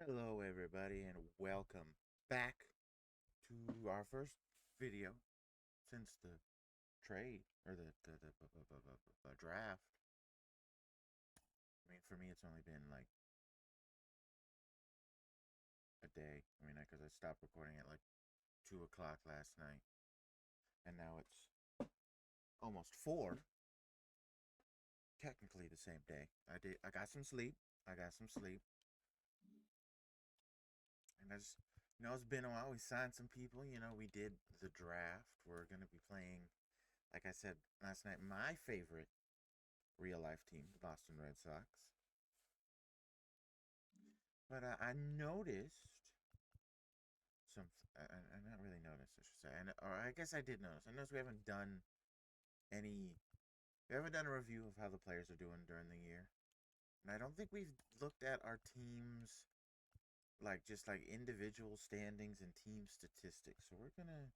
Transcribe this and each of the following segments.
Hello, everybody, and welcome back to our first video since the trade or the draft. I mean, for me, it's only been like a day. I mean, because I stopped recording at like 2 o'clock last night, and now it's almost 4. Technically, the same day. I got some sleep. I got some sleep, and it's been a while. We signed some people. We did the draft. We're gonna be playing, like I said last night, my favorite real life team, the Boston Red Sox. But I noticed some. I not really noticed, I should say. Or I guess I did notice. I noticed we haven't done any. We haven't done a review of how the players are doing during the year, and I don't think we've looked at our teams like just like individual standings and team statistics. So we're gonna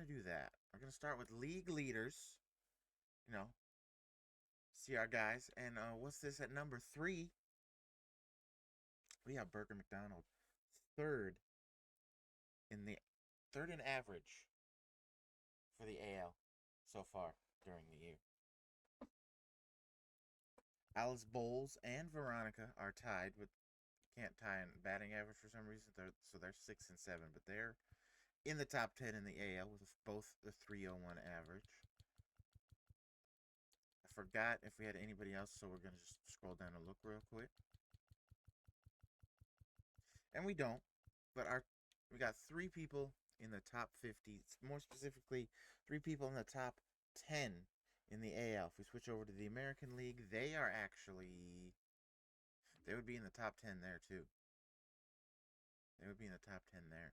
do that. We're gonna start with league leaders. You know, see our guys. And what's this at number 3? We have Burger McDonald, third in the third in average for the AL so far during the year. Alice Bowles and Veronica are tied with can't tie in batting average for some reason. They're 6 and 7, but they're in the top 10 in the AL with both the 301 average. I forgot if we had anybody else, so we're gonna just scroll down and look real quick. And we don't, but we got 3 people in the top 50. More specifically, 3 people in the top 10 in the AL. If we switch over to the American League, they would be in the top 10 there too. They would be in the top 10 there.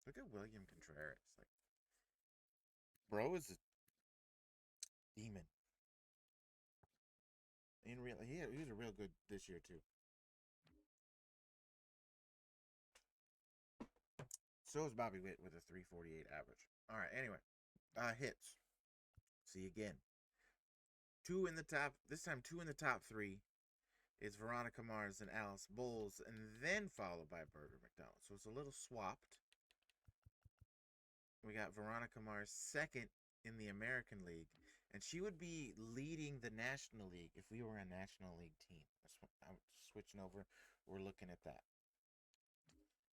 Look at William Contreras. Like, bro is a demon. He was a real good this year too. So is Bobby Witt with a 348 average. All right. Anyway, hits. See again. Two in the top. This time, two in the top 3. It's Veronica Mars and Alice Bowles, and then followed by Burger McDonald. So it's a little swapped. We got Veronica Mars second in the American League, and she would be leading the National League if we were a National League team. I'm switching over. We're looking at that.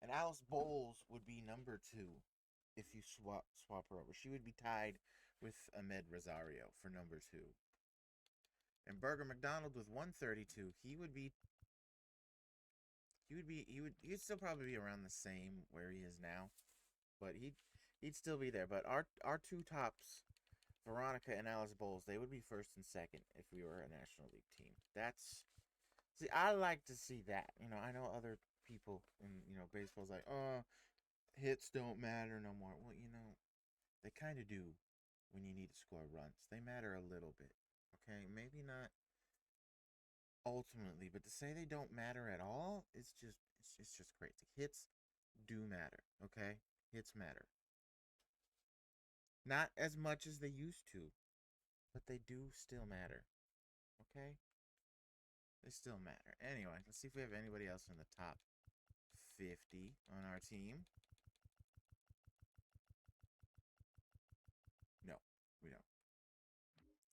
And Alice Bowles would be number 2 if you swap her over. She would be tied with Ahmed Rosario for number 2. And Burger McDonald with 132, he'd still probably be around the same where he is now, but he'd still be there. But our two tops, Veronica and Alice Bowles, they would be first and second if we were a National League team. I like to see that. I know other people in baseball's like, oh, hits don't matter no more. Well, they kind of do when you need to score runs. They matter a little bit. Okay, maybe not ultimately, but to say they don't matter at all, it's just crazy. Hits do matter, okay? Hits matter. Not as much as they used to, but they do still matter. Okay? They still matter. Anyway, let's see if we have anybody else in the top 50 on our team. No, we don't.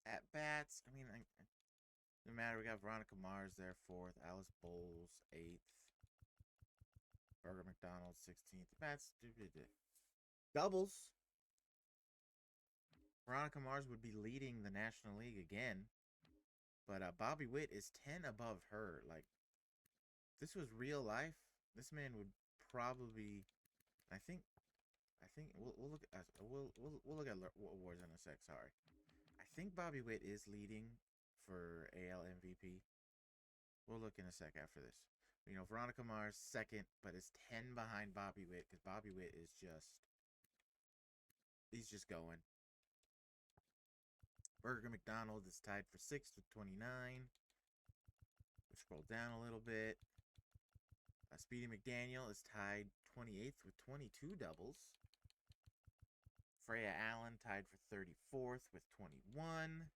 At bats, I mean, no matter. We got Veronica Mars there, 4th. Alice Bowles, 8th. Burger McDonald, 16th. Bats, doubles. Veronica Mars would be leading the National League again. But Bobby Witt is 10 above her. Like, this was real life. This man would probably, I think, we'll look at we'll look at awards in a sec. Sorry, I think Bobby Witt is leading for AL MVP. We'll look in a sec after this. Veronica Mars second, but is 10 behind Bobby Witt because Bobby Witt is he's just going. Burger McDonald is tied for 6th with 29. We scroll down a little bit. Speedy McDaniel is tied 28th with 22 doubles. Freya Allen tied for 34th with 21.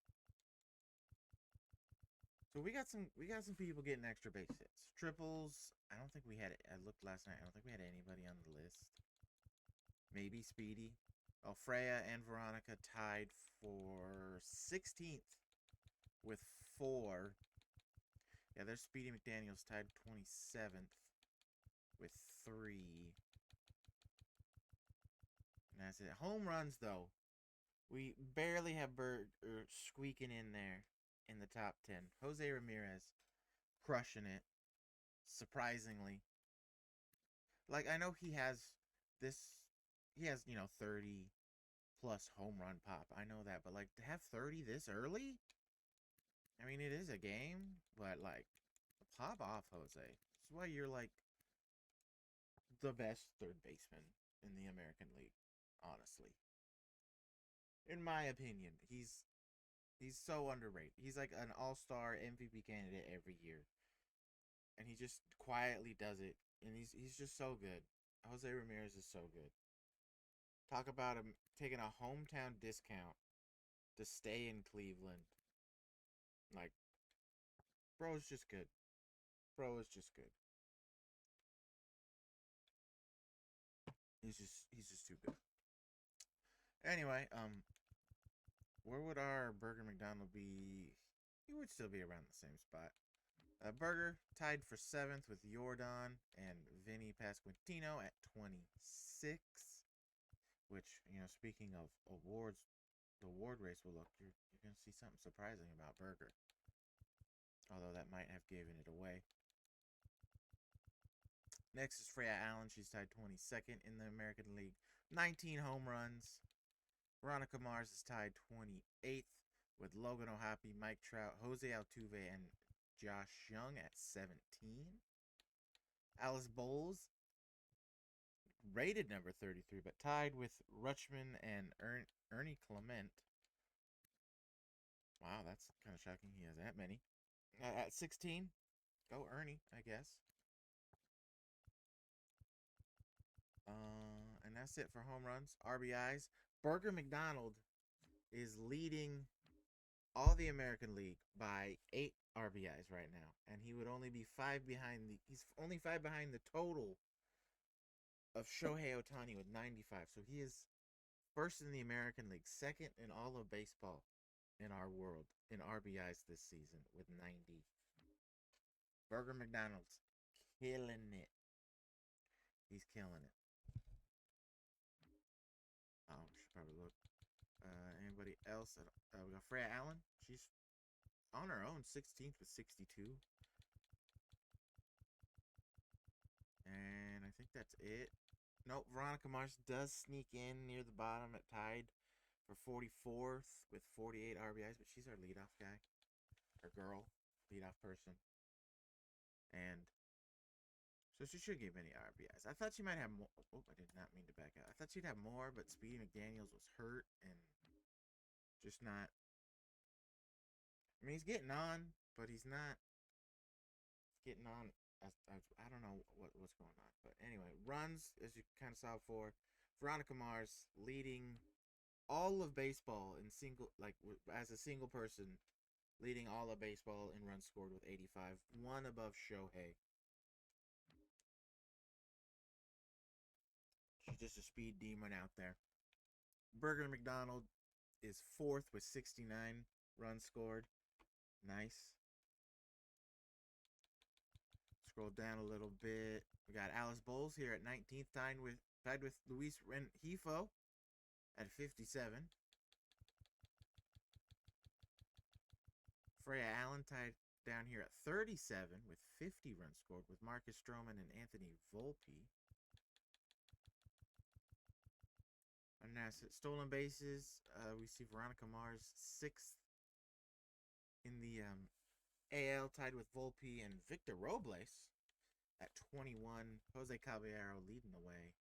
So we got some people getting extra base hits. Triples, I don't think we had it. I looked last night. I don't think we had anybody on the list. Maybe Speedy. Oh, Freya and Veronica tied for 16th with 4. Yeah, there's Speedy McDaniels tied 27th with 3. And that's it. Home runs, though. We barely have squeaking in there in the top 10. Jose Ramirez crushing it, surprisingly. Like, I know he has this, 30 plus home run pop. I know that, but like to have 30 this early? I mean, it is a game, but like, pop off, Jose. That's why you're like the best third baseman in the American League, honestly. In my opinion, he's so underrated. He's like an all-star MVP candidate every year. And he just quietly does it, and he's just so good. Jose Ramirez is so good. Talk about him taking a hometown discount to stay in Cleveland. Like, bro is just good. Bro is just good. He's just too good. Anyway, where would our Burger McDonald be? He would still be around the same spot. Burger tied for 7th with Jordan and Vinny Pasquantino at 26. Which, speaking of awards, the award race will look, you're going to see something surprising about Burger. Although that might have given it away. Next is Freya Allen. She's tied 22nd in the American League. 19 home runs. Veronica Mars is tied 28th with Logan O'Hoppe, Mike Trout, Jose Altuve, and Josh Young at 17. Alice Bowles, rated number 33, but tied with Rutschman and Ernie Clement. Wow, that's kind of shocking. He has that many. At 16, go Ernie, I guess. And that's it for home runs. RBIs. Burger McDonald is leading all the American League by 8 RBIs right now, and he would only be 5 behind he's only 5 behind the total of Shohei Ohtani with 95. So he is first in the American League, second in all of baseball in our world in RBIs this season with 90. Burger McDonald's killing it. He's killing it. Oh, should probably look. Anybody else? We got Freya Allen. She's on her own, 16th with 62. And I think that's it. Nope, Veronica Mars does sneak in near the bottom at tied for 44th with 48 RBIs, but she's our leadoff guy. Or girl, leadoff person. And so she should get many RBIs. I thought she might have more. Oh, I did not mean to back out. I thought she'd have more, but Speedy McDaniels was hurt and just not. I mean, he's getting on, but he's not getting on. I don't know what's going on. But anyway, runs, as you kind of saw before, Veronica Mars leading all of baseball in as a single person, leading all of baseball in runs scored with 85, one above Shohei. She's just a speed demon out there. Burger McDonald is 4th with 69 runs scored. Nice. Scroll down a little bit. We got Alice Bowles here at 19th, tied with Luis Rengifo at 57. Freya Allen tied down here at 37 with 50 runs scored with Marcus Stroman and Anthony Volpe. And that's it. Stolen bases. We see Veronica Mars 6th in the AL, tied with Volpe and Victor Robles at 21. Jose Caballero leading the way.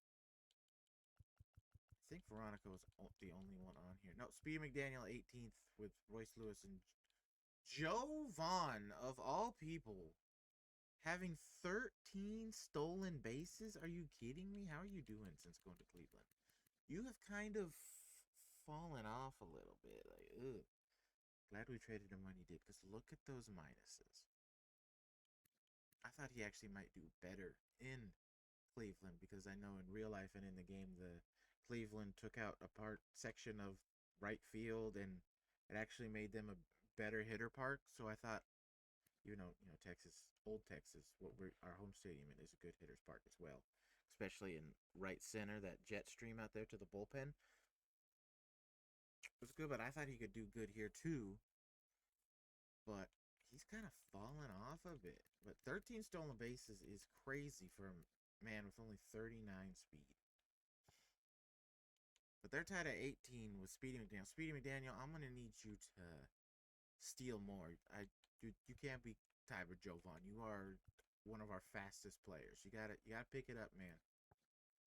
I think Veronica was the only one on here. No, Speedy McDaniel 18th with Royce Lewis and Joe Vaughn, of all people, having 13 stolen bases. Are you kidding me? How are you doing since going to Cleveland? You have kind of fallen off a little bit. Like, ugh. Glad we traded him when he did, because look at those minuses. I thought he actually might do better in Cleveland, because I know in real life and in the game, the Cleveland took out a part section of right field, and it actually made them a better hitter park. So I thought, Texas, old Texas, our home stadium is a good hitter's park as well, especially in right center. That jet stream out there to the bullpen was good, but I thought he could do good here too. But he's kind of fallen off a bit. But 13 stolen bases is crazy for a man with only 39 speed. But they're tied at 18 with Speedy McDaniel. Speedy McDaniel, I'm gonna need you to steal more. You can't be tied with Jovan. You are one of our fastest players. You gotta pick it up, man.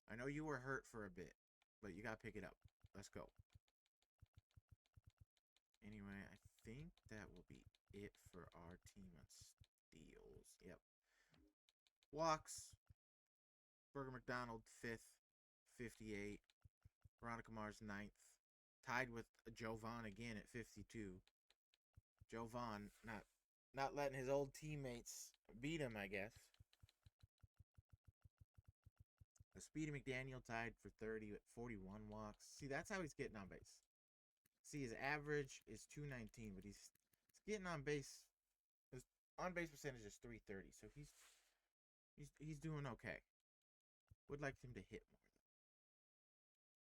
I know you were hurt for a bit, but you gotta pick it up. Let's go. Anyway, I think that will be it for our team on steals. Yep. Walks. Burger McDonald 5th, 58. Veronica Mars 9th. Tied with Jovan again at 52. Jovan not letting his old teammates beat him, I guess. Speedy McDaniel tied for 30 with 41 walks. See, that's how he's getting on base. See, his average is 219, but he's getting on base. His on base percentage is 330, so he's doing okay. Would like him to hit more though.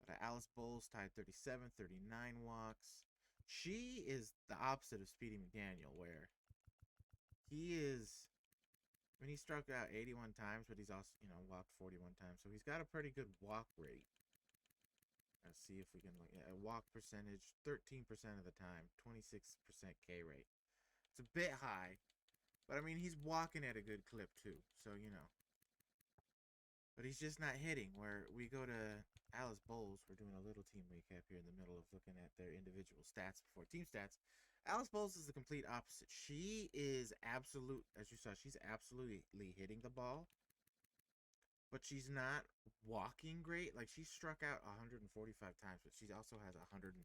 But Alice Bowles tied 37, 39 walks. She is the opposite of Speedy McDaniel, where he is. I mean, he struck out 81 times, but he's also, walked 41 times. So he's got a pretty good walk rate. Let's see if we can look at walk percentage, 13% of the time, 26% K rate. It's a bit high, but I mean, he's walking at a good clip too. So, but he's just not hitting. Where we go to Alice Bowles, we're doing a little team recap here in the middle of looking at their individual stats before team stats. Alice Bowles is the complete opposite. She is as you saw, she's absolutely hitting the ball, but she's not walking great. Like, she struck out 145 times, but she also has 136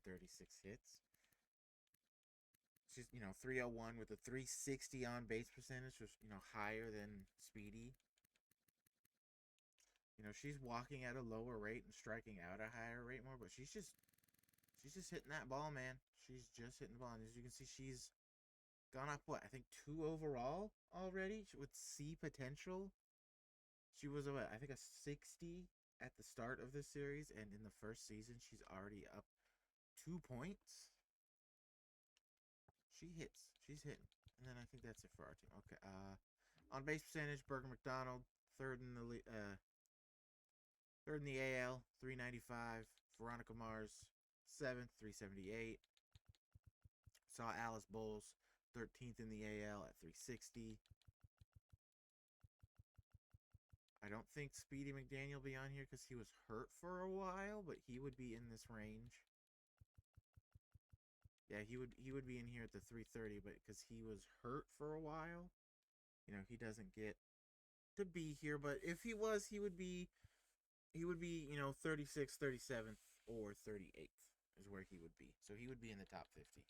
hits. She's, 301 with a 360 on base percentage, which, higher than Speedy. She's walking at a lower rate and striking out at a higher rate more, but she's just hitting that ball, man. She's just hitting the ball. And as you can see, she's gone up, I think 2 overall already with C potential. She was, I think a 60 at the start of this series, and in the first season, she's already up 2 points. She hits. She's hitting. And then I think that's it for our team. Okay. On base percentage, Burger McDonald, third in the AL, 395. Veronica Mars, 7th, 378. Saw Alice Bowles, 13th in the AL at 360. I don't think Speedy McDaniel will be on here because he was hurt for a while, but he would be in this range. Yeah, he would be in here at the 330, but because he was hurt for a while, he doesn't get to be here. But if he was, he would be 36th, 37th, or 38th is where he would be. So he would be in the top 50.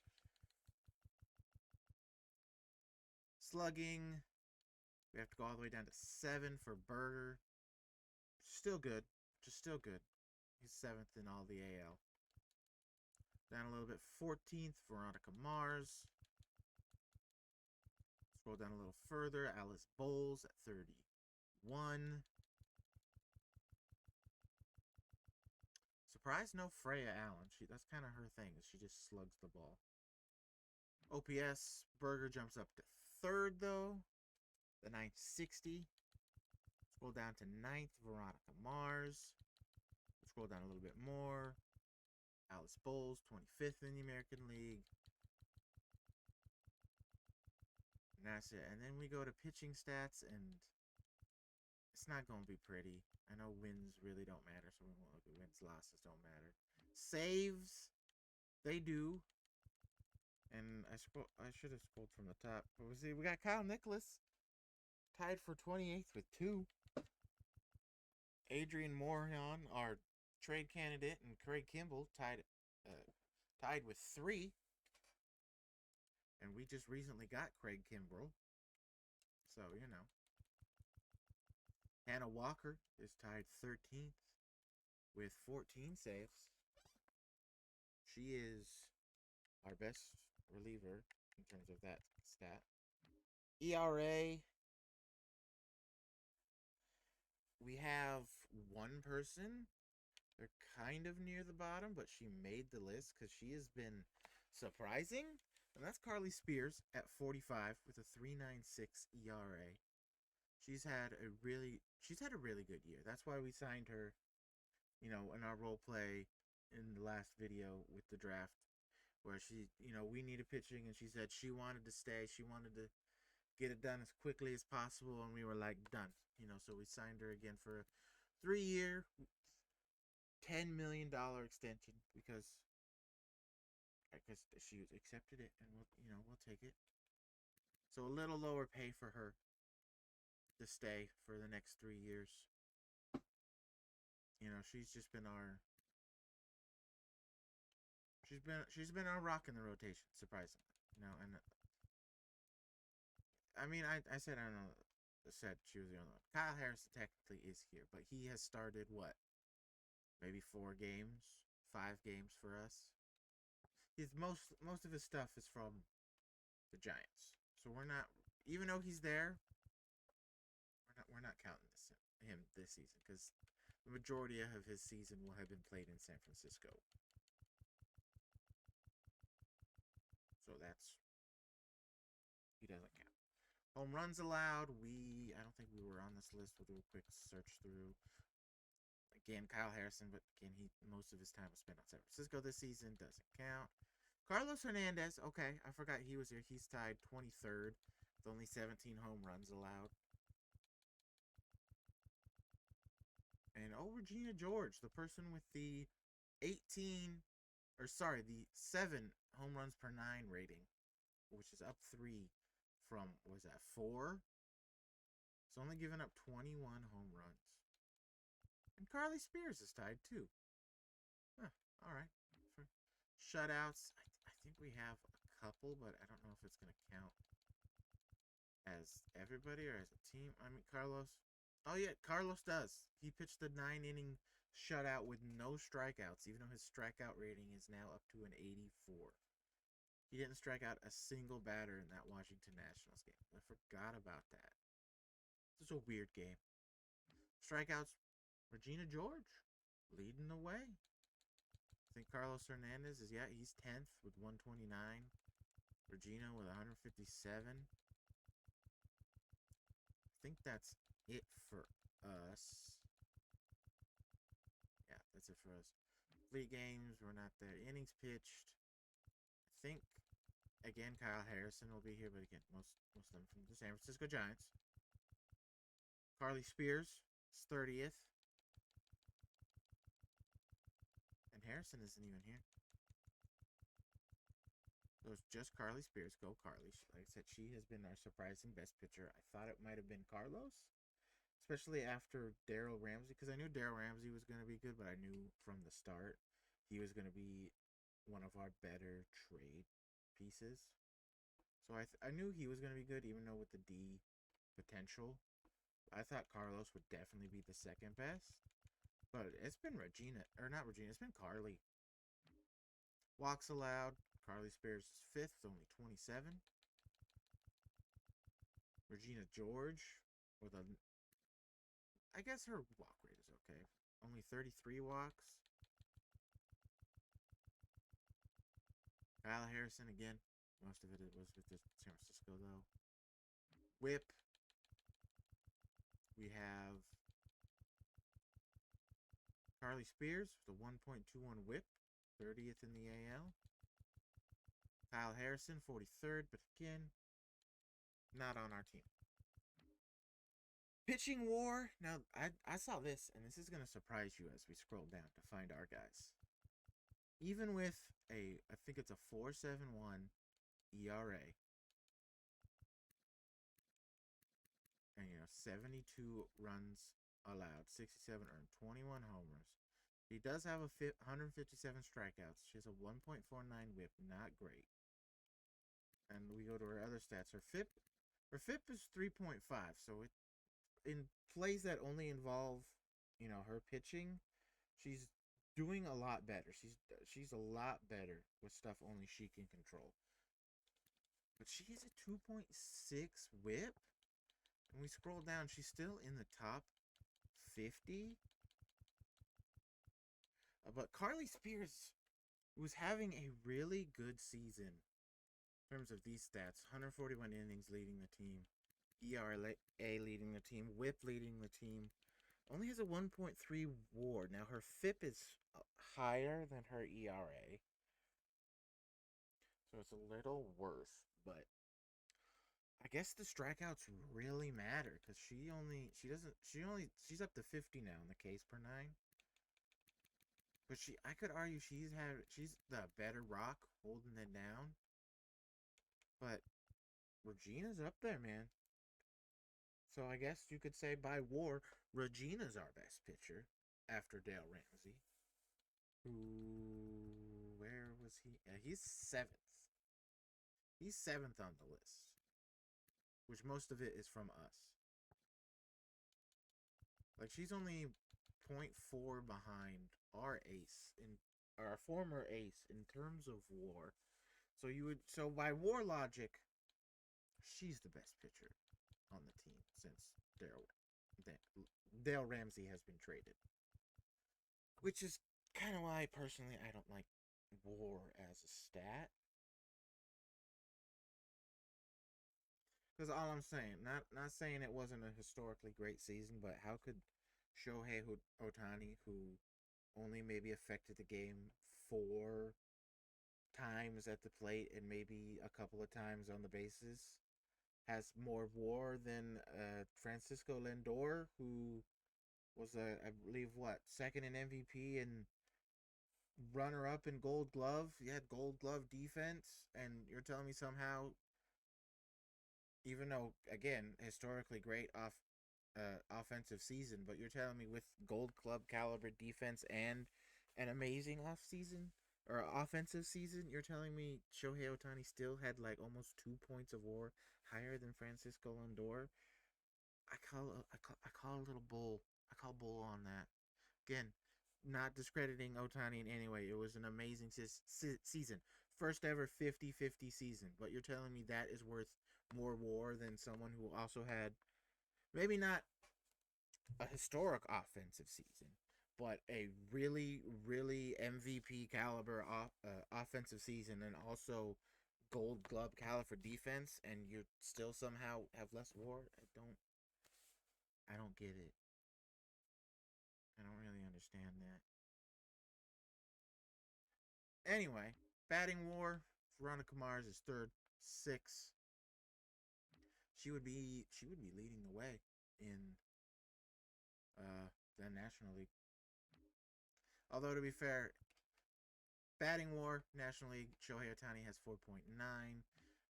Slugging, we have to go all the way down to 7 for Burger. Still good. Just still good. He's 7th in all the AL. Down a little bit, 14th, Veronica Mars. Scroll down a little further, Alice Bowles at 31. Surprised no Freya Allen. That's kind of her thing, is she just slugs the ball. OPS, Burger jumps up to 3rd though. The 960. Scroll down to 9th, Veronica Mars. Scroll down a little bit more. Alice Bowles, 25th in the American League. And that's it. And then we go to pitching stats, and it's not going to be pretty. I know wins really don't matter, so we won't look at wins. Losses don't matter. Saves, they do. And I should have scrolled from the top. But we got Kyle Nicholas tied for 28th with 2. Adrian Morejon, our trade candidate, and Craig Kimbrell tied with 3. And we just recently got Craig Kimbrell. So, you know. Hannah Walker is tied 13th with 14 saves. She is our best reliever in terms of that stat. ERA, we have one person. They're kind of near the bottom, but she made the list because she has been surprising. And that's Carly Spears at 45 with a 3.96 ERA. She's had a really good year. That's why we signed her, you know, in our role play in the last video with the draft, where she, you know, we needed pitching, and she said she wanted to stay. She wanted to get it done as quickly as possible, and we were like, done. You know, so we signed her again for a 3-year, $10 million extension because I guess she accepted it, and we'll take it. So a little lower pay for her to stay for the next 3 years. You know, she's just been our she's been our rock in the rotation, surprisingly. You know, and I mean, I said I don't know, said she was the only one. Kyle Harrison technically is here, but he has started what, maybe 4 games, 5 games for us. His most of his stuff is from the Giants, so we're not, even though he's there, we're not counting him this season because the majority of his season will have been played in San Francisco. So he doesn't count. Home runs allowed, I don't think we were on this list. We'll do a quick search through. Again, Kyle Harrison, but again, most of his time was spent on San Francisco this season. Doesn't count. Carlos Hernandez, okay, I forgot he was here. He's tied 23rd with only 17 home runs allowed. And Regina George, the person with the 7 home runs per 9 rating, which is up 3 from, what was that, 4? It's only given up 21 home runs. And Carly Spears is tied too. Huh, all right. For shutouts, I think we have a couple, but I don't know if it's going to count as everybody or as a team. I mean, Carlos. Oh, yeah, Carlos does. He pitched a 9-inning shutout with no strikeouts, even though his strikeout rating is now up to an 84. He didn't strike out a single batter in that Washington Nationals game. I forgot about that. This is a weird game. Strikeouts, Regina George leading the way. I think Carlos Hernandez he's 10th with 129. Regina with 157. I think that's it for us. Yeah, that's it for us. Complete games, we're not there. Innings pitched. I think, again, Kyle Harrison will be here, but again, most of them from the San Francisco Giants. Carly Spears is 30th. And Harrison isn't even here. So it's just Carly Spears. Go Carly. Like I said, she has been our surprising best pitcher. I thought it might have been Carlos, especially after Darrell Ramsey, because I knew Darrell Ramsey was going to be good, but I knew from the start he was going to be one of our better trade pieces. So I knew he was going to be good, even though with the D potential. I thought Carlos would definitely be the second best. But it's been it's been Carly. Walks allowed, Carly Spears is 5th, only 27. Regina George with I guess her walk rate is okay. Only 33 walks. Kyle Harrison, again, most of it was with the San Francisco, though. Whip. We have Carly Spears with a 1.21 whip, 30th in the AL. Kyle Harrison, 43rd, but again, not on our team. Pitching war. Now, I saw this, and this is going to surprise you as we scroll down to find our guys. Even with I think it's a 4.71 ERA, and 72 runs allowed, 67 earned, 21 homers. He does have 157 strikeouts. She has a 1.49 whip, not great. And we go to her other stats. Her FIP is 3.5. So it in plays that only involve, her pitching, she's doing a lot better. She's a lot better with stuff only she can control. But she has a 2.6 whip. And we scroll down, she's still in the top 50. But Carly Spears was having a really good season in terms of these stats. 141 innings leading the team. ERA leading the team. WHIP leading the team. Only has a 1.3 WAR. Now her FIP is higher than her ERA. So it's a little worse, but I guess the strikeouts really matter because she's up to 50 now in the Ks per nine. But I could argue she's the better rock holding it down. But Regina's up there, man. So I guess you could say by WAR, Regina's our best pitcher after Dale Ramsey. Where was he? He's 7th. He's 7th on the list, which most of it is from us. Like, she's only 0.4 behind our former ace in terms of WAR. So by WAR logic, she's the best pitcher on the team since Dale Ramsey has been traded. Which is kind of why, personally, I don't like WAR as a stat. Because all I'm saying, not saying it wasn't a historically great season, but how could Shohei Ohtani, who only maybe affected the game 4 times at the plate and maybe a couple of times on the bases, has more WAR than Francisco Lindor, who was I believe, second in MVP and runner-up in Gold Glove. He had Gold Glove defense, and you're telling me somehow, even though, again, historically great offensive season, but you're telling me with Gold Glove caliber defense and an amazing offensive season, you're telling me Shohei Ohtani still had like almost 2 points of WAR higher than Francisco Lindor? I call a little bull. I call bull on that. Again, not discrediting Ohtani in any way. It was an amazing season. First ever 50-50 season. But you're telling me that is worth more WAR than someone who also had maybe not a historic offensive season, but a really, really MVP caliber offensive season, and also Gold Glove caliber defense, and you still somehow have less WAR? I don't get it. I don't really understand that. Anyway, batting WAR, Veronica Mars is third, 6. She would be leading the way in the National League. Although, to be fair, batting WAR, National League, Shohei Ohtani has 4.9.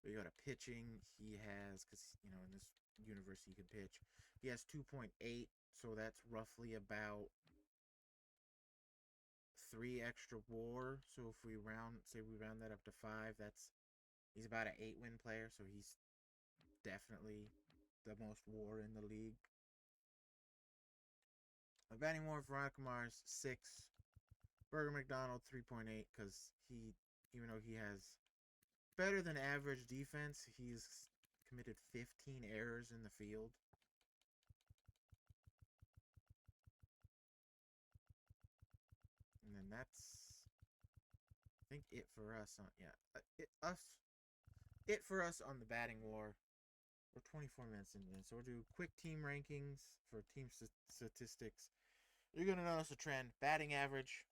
We go to pitching, he has, because, in this universe he can pitch, he has 2.8, so that's roughly about 3 extra WAR. So if we round that up to 5, he's about an 8-win player, so he's definitely the most WAR in the league. Batting WAR, Veronica Mars, 6. Burger McDonald, 3.8, because even though he has better than average defense, he's committed 15 errors in the field. And then that's, I think, it for us on it for us on the batting WAR. We're 24 minutes into this, so we'll do quick team rankings for team statistics. You're gonna notice a trend. Batting average,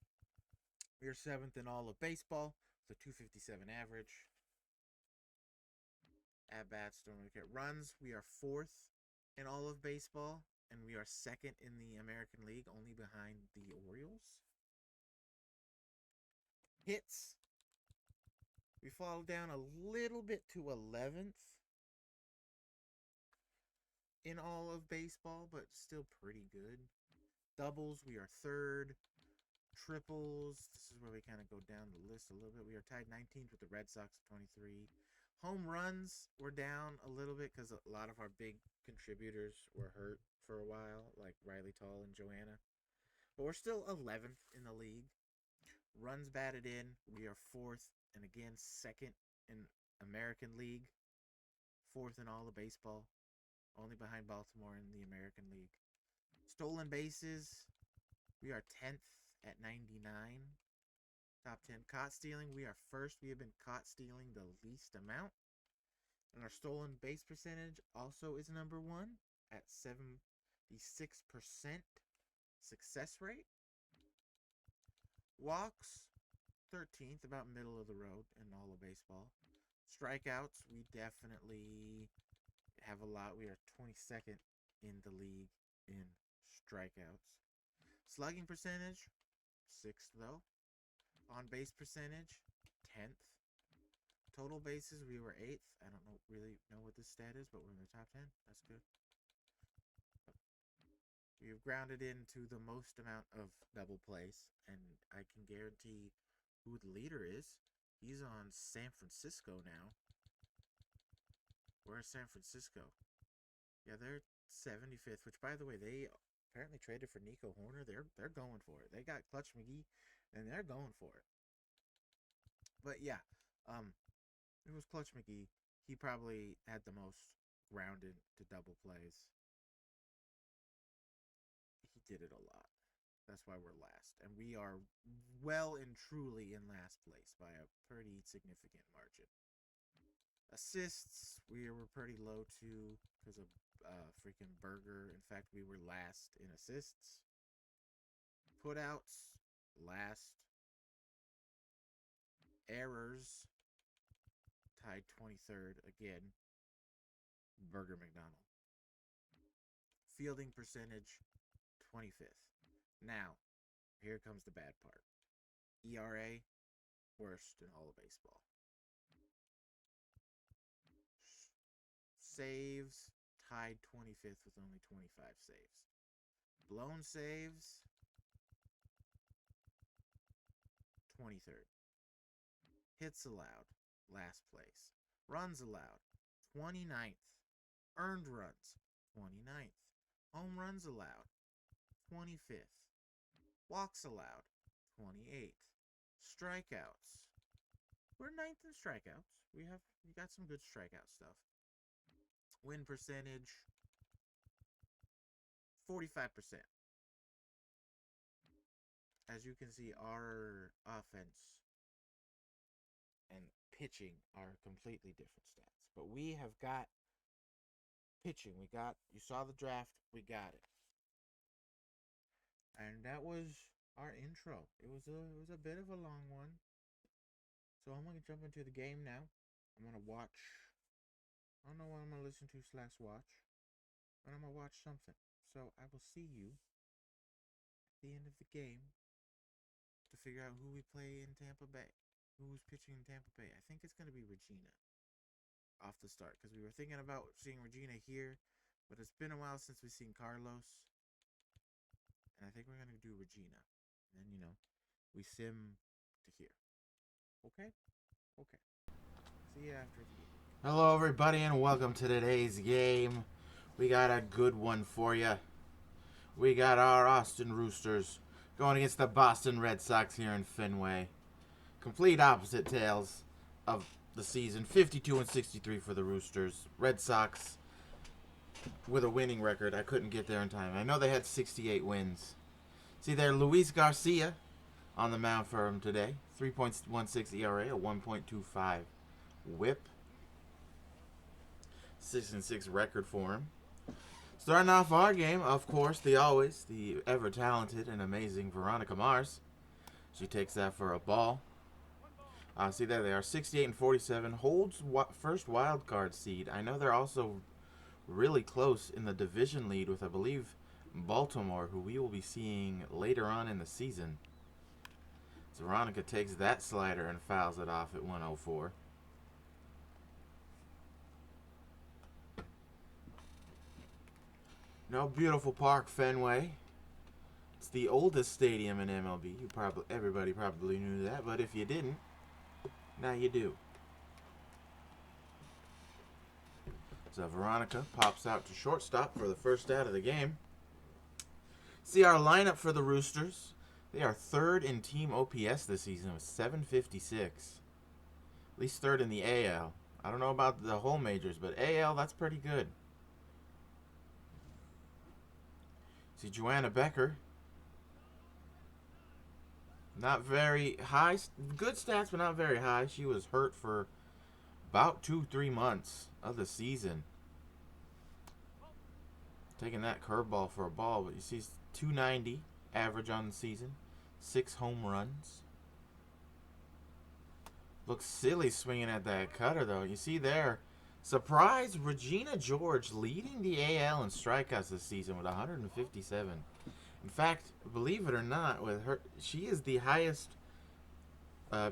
we are 7th in all of baseball with a 257 average. At bats, don't really care. Runs, we are 4th in all of baseball, and we are 2nd in the American League, only behind the Orioles. Hits, we fall down a little bit to 11th in all of baseball, but still pretty good. Doubles, we are 3rd. Triples, this is where we kind of go down the list a little bit. We are tied 19th with the Red Sox at 23. Home runs were down a little bit because a lot of our big contributors were hurt for a while, like Riley Tall and Joanna. But we're still 11th in the league. Runs batted in, we are 4th, and again, 2nd in American League. 4th in all of baseball, only behind Baltimore in the American League. Stolen bases, we are 10th at 99. Top 10. Caught stealing, we are 1st. We have been caught stealing the least amount. And our stolen base percentage also is number 1 at 76% success rate. Walks, 13th, about middle of the road in all of baseball. Strikeouts, we definitely have a lot. We are 22nd in the league in strikeouts. Slugging percentage, 6th though. On base percentage, 10th. Total bases, we were 8th. I don't really know what this stat is, but we're in the top 10. That's good. We've grounded into the most amount of double plays, and I can guarantee who the leader is. He's on San Francisco now. Where's San Francisco? Yeah, they're 75th, which, by the way, they apparently traded for Nico Horner. They're going for it. They got Clutch McGee, and they're going for it. But yeah, it was Clutch McGee. He probably had the most grounded to double plays. He did it a lot. That's why we're last. And we are well and truly in last place by a pretty significant margin. Assists, we were pretty low too because of freaking Berger. In fact, we were last in assists. Putouts, last. Errors, tied 23rd again. Berger McDonald. Fielding percentage, 25th. Now, here comes the bad part. ERA, worst in all of baseball. Saves, tied 25th with only 25 saves. Blown saves, 23rd. Hits allowed, last place. Runs allowed, 29th. Earned runs, 29th. Home runs allowed, 25th. Walks allowed, 28th. Strikeouts, we're 9th in strikeouts. We got some good strikeout stuff. Win percentage, 45%. As you can see, our offense and pitching are completely different stats. But we have got pitching. You saw the draft, we got it. And that was our intro. It was a bit of a long one. So I'm gonna jump into the game now. I'm gonna watch. I don't know what I'm gonna listen to / watch, but I'm gonna watch something. So I will see you at the end of the game to figure out who we play in Tampa Bay. Who's pitching in Tampa Bay? I think it's gonna be Regina off the start because we were thinking about seeing Regina here, but it's been a while since we've seen Carlos. And I think we're going to do Regina. And then, we sim to here. Okay? Okay. See you after the game. Hello, everybody, and welcome to today's game. We got a good one for you. We got our Austin Roosters going against the Boston Red Sox here in Fenway. Complete opposite tales of the season. 52-63 for the Roosters. Red Sox with a winning record. I couldn't get there in time. I know they had 68 wins. See there, Luis Garcia on the mound for him today. 3.16 ERA, a 1.25 whip. 6-6 record for him. Starting off our game, of course, the ever-talented and amazing Veronica Mars. She takes that for a ball. See there, they are 68-47. Holds first wild card seed. I know they're also really close in the division lead with, I believe, Baltimore, who we will be seeing later on in the season. So Veronica takes that slider and fouls it off at 104. No, beautiful park, Fenway. It's the oldest stadium in MLB. Everybody probably knew that, but if you didn't, now you do. So Veronica pops out to shortstop for the first out of the game. See our lineup for the Roosters. They are third in team OPS this season with 756. At least third in the AL. I don't know about the whole majors, but AL, that's pretty good. See Joanna Becker. Not very high. Good stats, but not very high. She was hurt for about 2-3 months of the season. Taking that curveball for a ball, but you see 290 average on the season. 6 home runs. Looks silly swinging at that cutter, though. You see there, surprise, Regina George leading the AL in strikeouts this season with 157. In fact, believe it or not, with her, she is the highest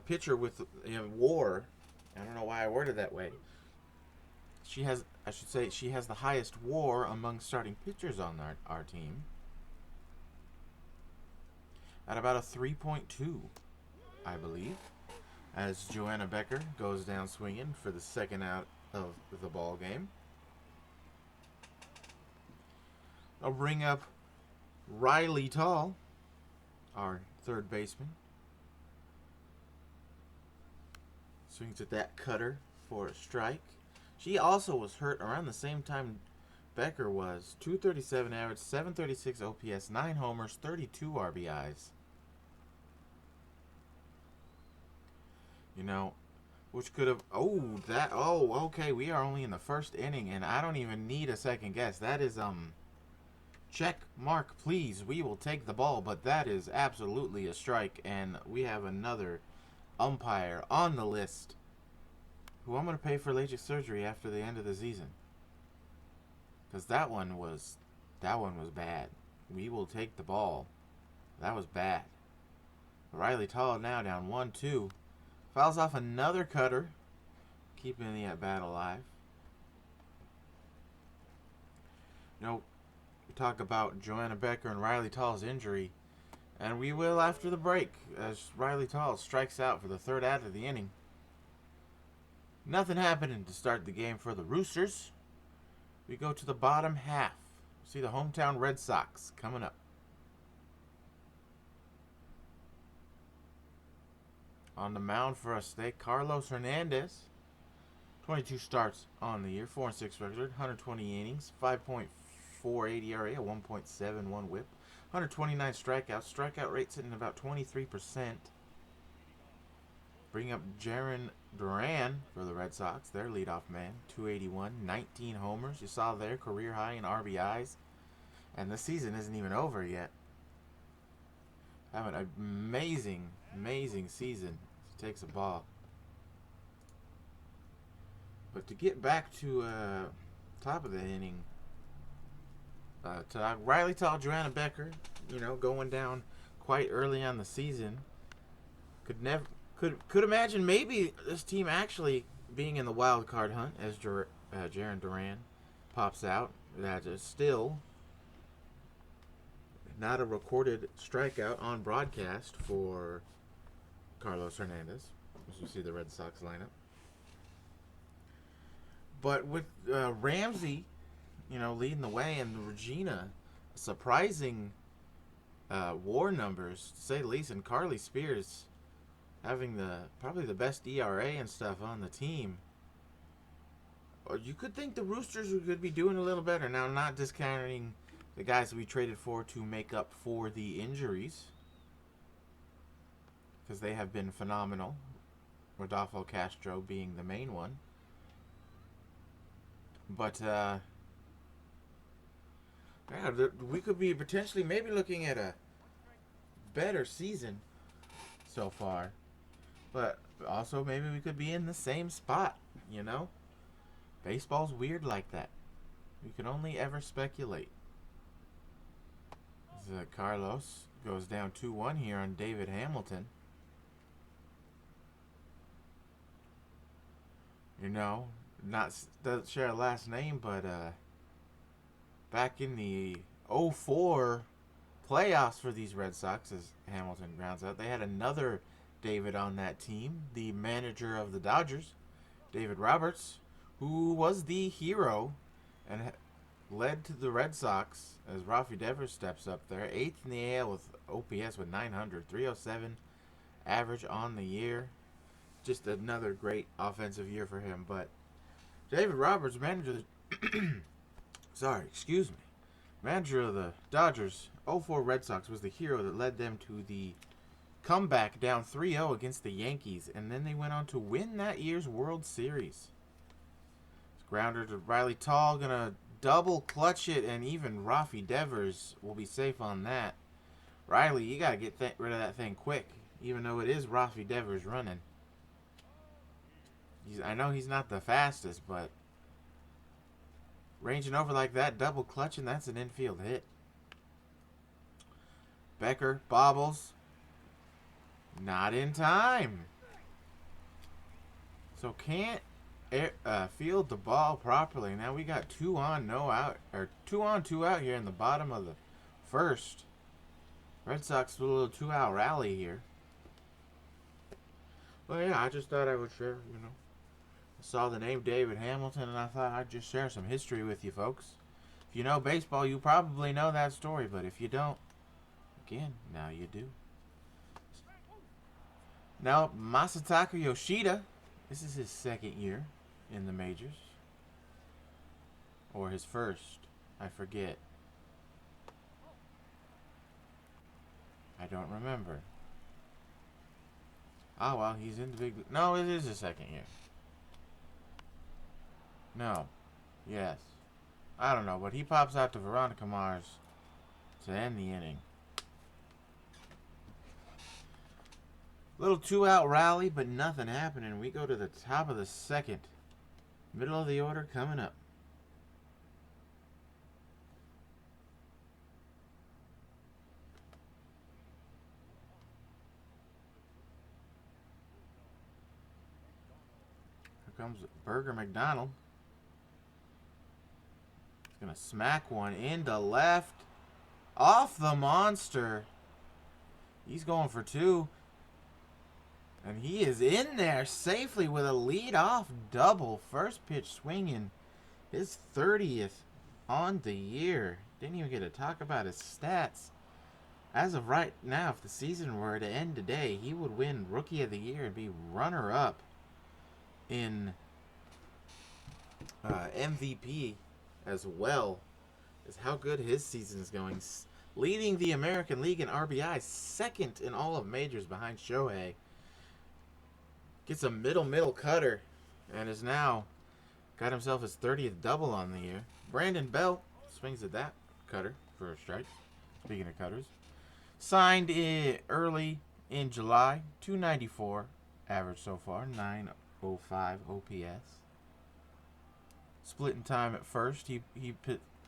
pitcher with WAR. I don't know why I worded that way. She has, I should say, she has the highest WAR among starting pitchers on our team. At about a 3.2, I believe. As Joanna Becker goes down swinging for the second out of the ball game. I'll bring up Riley Tall, our third baseman. Swings at that cutter for a strike. She also was hurt around the same time Becker was. 237 average, 736 OPS, 9 homers, 32 RBIs. You know, which could have... okay, we are only in the first inning, and I don't even need a second guess. That is, check mark, please. We will take the ball, but that is absolutely a strike, and we have another umpire on the list who I'm going to pay for LASIK surgery after the end of the season. Because that one was bad. We will take the ball. That was bad. Riley Tall now down 1-2. Fouls off another cutter, keeping the at-bat alive. You know, we talk about Joanna Becker and Riley Tall's injury, and we will after the break, as Riley Tall strikes out for the third out of the inning. Nothing happening to start the game for the Roosters. We go to the bottom half. See the hometown Red Sox coming up. On the mound for us today, Carlos Hernandez. 22 starts on the year, 4-6 record, 120 innings, 5.48 ERA, a 1.71 WHIP, 129 strikeouts. Strikeout rate sitting about 23%. Bring up Jarren Duran for the Red Sox, their leadoff man, 281, 19 homers. You saw their career high in RBIs, and the season isn't even over yet. Having an amazing season. Takes a ball. But to get back to top of the inning, to Riley Tall, Joanna Becker, you know, going down quite early on the season. Could imagine maybe this team actually being in the wild card hunt as Jarren Duran pops out. That is still not a recorded strikeout on broadcast for Carlos Hernandez, as you see the Red Sox lineup. But with Ramsey, you know, leading the way, and Regina, surprising WAR numbers, to say the least, and Carly Spears having probably the best ERA and stuff on the team. Or you could think the Roosters could be doing a little better. Now, not discounting the guys that we traded for to make up for the injuries, because they have been phenomenal. Rodolfo Castro being the main one. But, yeah, we could be potentially maybe looking at a better season so far. But also maybe we could be in the same spot, you know? Baseball's weird like that. We can only ever speculate. Carlos goes down 2-1 here on David Hamilton. You know, doesn't share a last name, but back in the 2004 playoffs for these Red Sox, as Hamilton grounds out, they had another David on that team, the manager of the Dodgers, David Roberts, who was the hero and led to the Red Sox as Rafi Devers steps up there. 8th in the AL with OPS with 900, 307 average on the year. Just another great offensive year for him. But David Roberts, manager of the manager of the Dodgers 04 Red Sox, was the hero that led them to the comeback down 3-0 against the Yankees, and then they went on to win that year's World Series. Grounder to Riley Tall, gonna double clutch it, and even Rafi Devers will be safe on that. Riley, you gotta get rid of that thing quick, even though it is Rafi Devers running. I know he's not the fastest, but ranging over like that, double clutching, that's an infield hit. Becker bobbles. Not in time. So can't field the ball properly. Now we got 2 on, 2 on, 2 out here in the bottom of the first. Red Sox with a little 2-out rally here. Well, yeah, I just thought I would share, I saw the name David Hamilton, and I thought I'd just share some history with you folks. If you know baseball, you probably know that story, but if you don't, again, now you do. Now, Masataka Yoshida, this is his 2nd year in the majors. Or his first, I forget. I don't remember. Oh, well, he's in the big... No, it is his 2nd year. No. Yes. I don't know, but he pops out to Veronica Mars to end the inning. Little 2-out rally, but nothing happening. We go to the top of the 2nd. Middle of the order coming up. Here comes Burger McDonald. He's going to smack one into left. Off the monster. He's going for 2. And he is in there safely with a lead-off double. First pitch swinging. His 30th on the year. Didn't even get to talk about his stats. As of right now, if the season were to end today, he would win Rookie of the Year and be runner-up in MVP as well as how good his season is going. Leading the American League in RBI, 2nd in all of majors behind Shohei. Gets a middle cutter and is now got himself his 30th double on the year. Brandon Belt swings at that cutter for a strike. Speaking of cutters. Signed early in July. 294 average so far. 905 OPS. Splitting time at first. He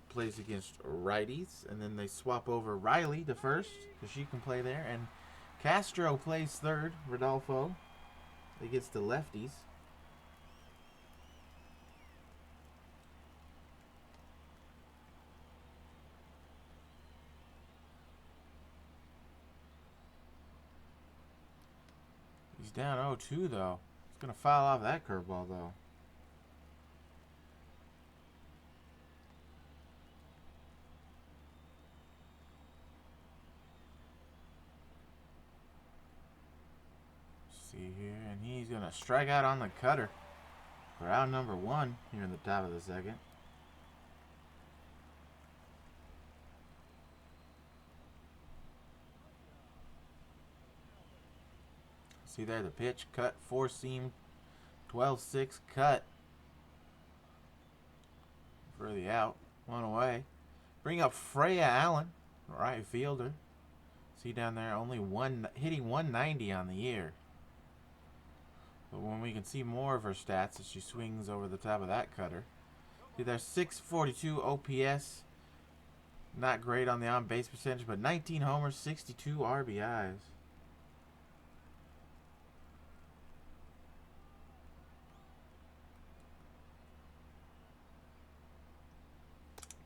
plays against righties. And then they swap over Riley to first because she can play there. And Castro plays third. Rodolfo against the lefties. He's down 0-2 though. He's going to foul off that curveball though. See here, and he's going to strike out on the cutter for out number 1 here in the top of the 2nd. See there, the pitch, cut, 4-seam, 12-6 cut for the out. 1 away. Bring up Freya Allen, right fielder. See down there, only hitting 190 on the year. But when we can see more of her stats as she swings over the top of that cutter. See there, 642 OPS. Not great on the on-base percentage, but 19 homers, 62 RBIs.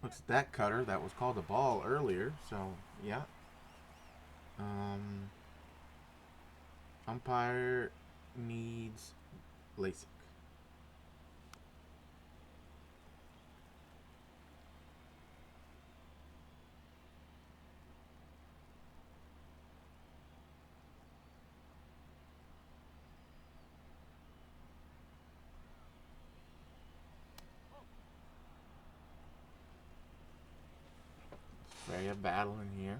Looks at that cutter. That was called a ball earlier, so yeah. Umpire needs LASIK. Freya battling here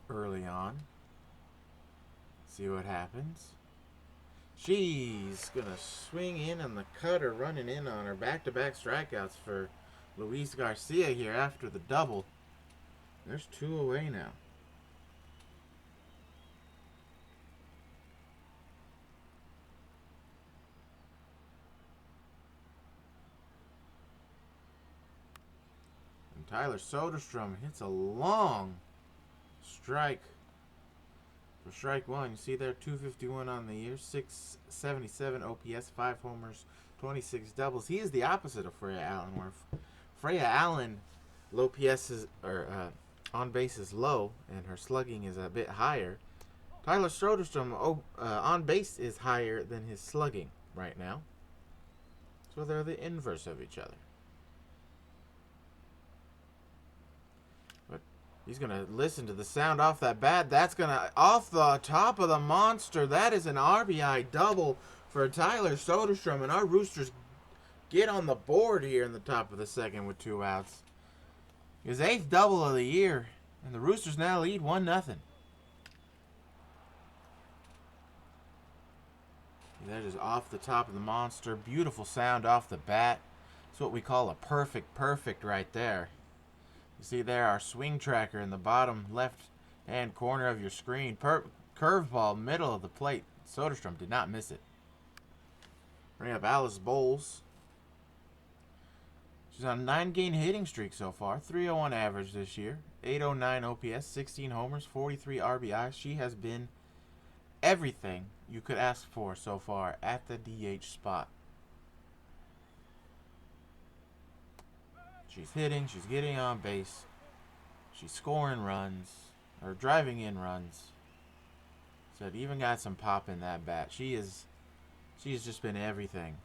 early on. See what happens. She's gonna swing in on the cutter, running in on her. Back-to-back strikeouts for Luis Garcia here after the double. There's 2 away now. And Tyler Soderstrom hits a long strike for strike one. You see there, 251 on the year, 677 OPS, 5 homers, 26 doubles. He is the opposite of Freya Allen, where Freya Allen, low PS is, or on base is low, and her slugging is a bit higher. Tyler Soderstrom on base is higher than his slugging right now. So they're the inverse of each other. But he's going to listen to the sound off that bat. That's going to, off the top of the monster, that is an RBI double for Tyler Soderstrom. And our Roosters get on the board here in the top of the second with 2 outs. His 8th double of the year. And the Roosters now lead 1-0. That is off the top of the monster. Beautiful sound off the bat. It's what we call a perfect right there. You see there our swing tracker in the bottom left-hand corner of your screen. Curveball, middle of the plate. Soderstrom did not miss it. Bring up Alice Bowles. She's on a 9-game hitting streak so far. 301 average this year. 809 OPS, 16 homers, 43 RBI. She has been everything you could ask for so far at the DH spot. She's hitting, she's getting on base, she's scoring runs, or driving in runs. So it even got some pop in that bat. She's just been everything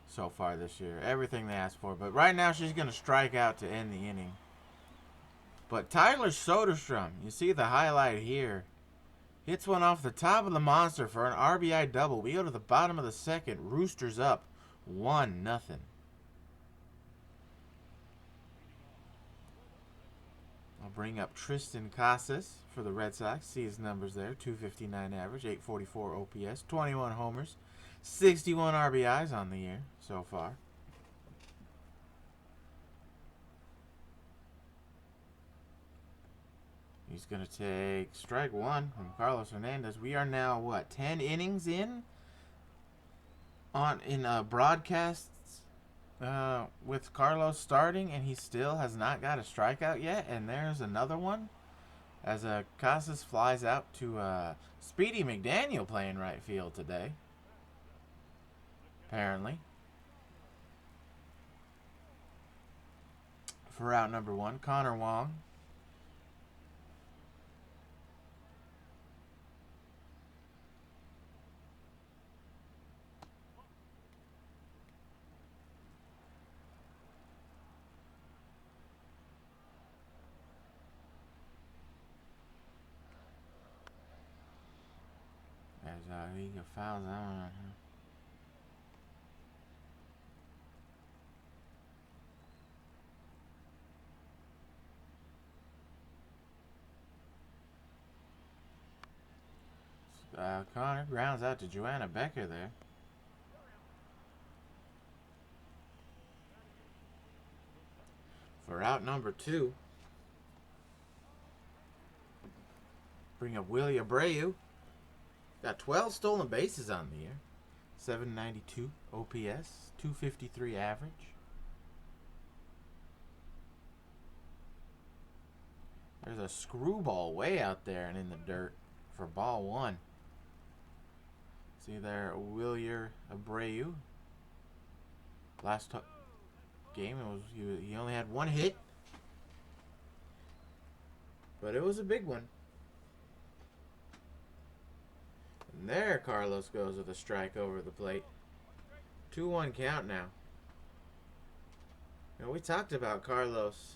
so far this year. Everything they asked for. But right now she's going to strike out to end the inning. But Tyler Soderstrom, you see the highlight here, hits one off the top of the monster for an RBI double. We go to the bottom of the second. Roosters up 1-0. I'll bring up Tristan Casas for the Red Sox. See his numbers there. 259 average, 844 OPS, 21 homers, 61 RBIs on the year so far. He's going to take strike one from Carlos Hernandez. We are now, what, 10 innings in broadcasts with Carlos starting, and he still has not got a strikeout yet. And there's another one as Casas flies out to Speedy McDaniel playing right field today, apparently. For out number 1, Connor Wong. As he fouls out. Connor grounds out to Joanna Becker there. For out number 2. Bring up Willie Abreu. Got 12 stolen bases on the year. 792 OPS, 253 average. There's a screwball way out there and in the dirt for ball 1. See there, Willie Abreu. Last game, he only had 1 hit, but it was a big one. And there Carlos goes with a strike over the plate. 2-1 count now. You know, we talked about Carlos.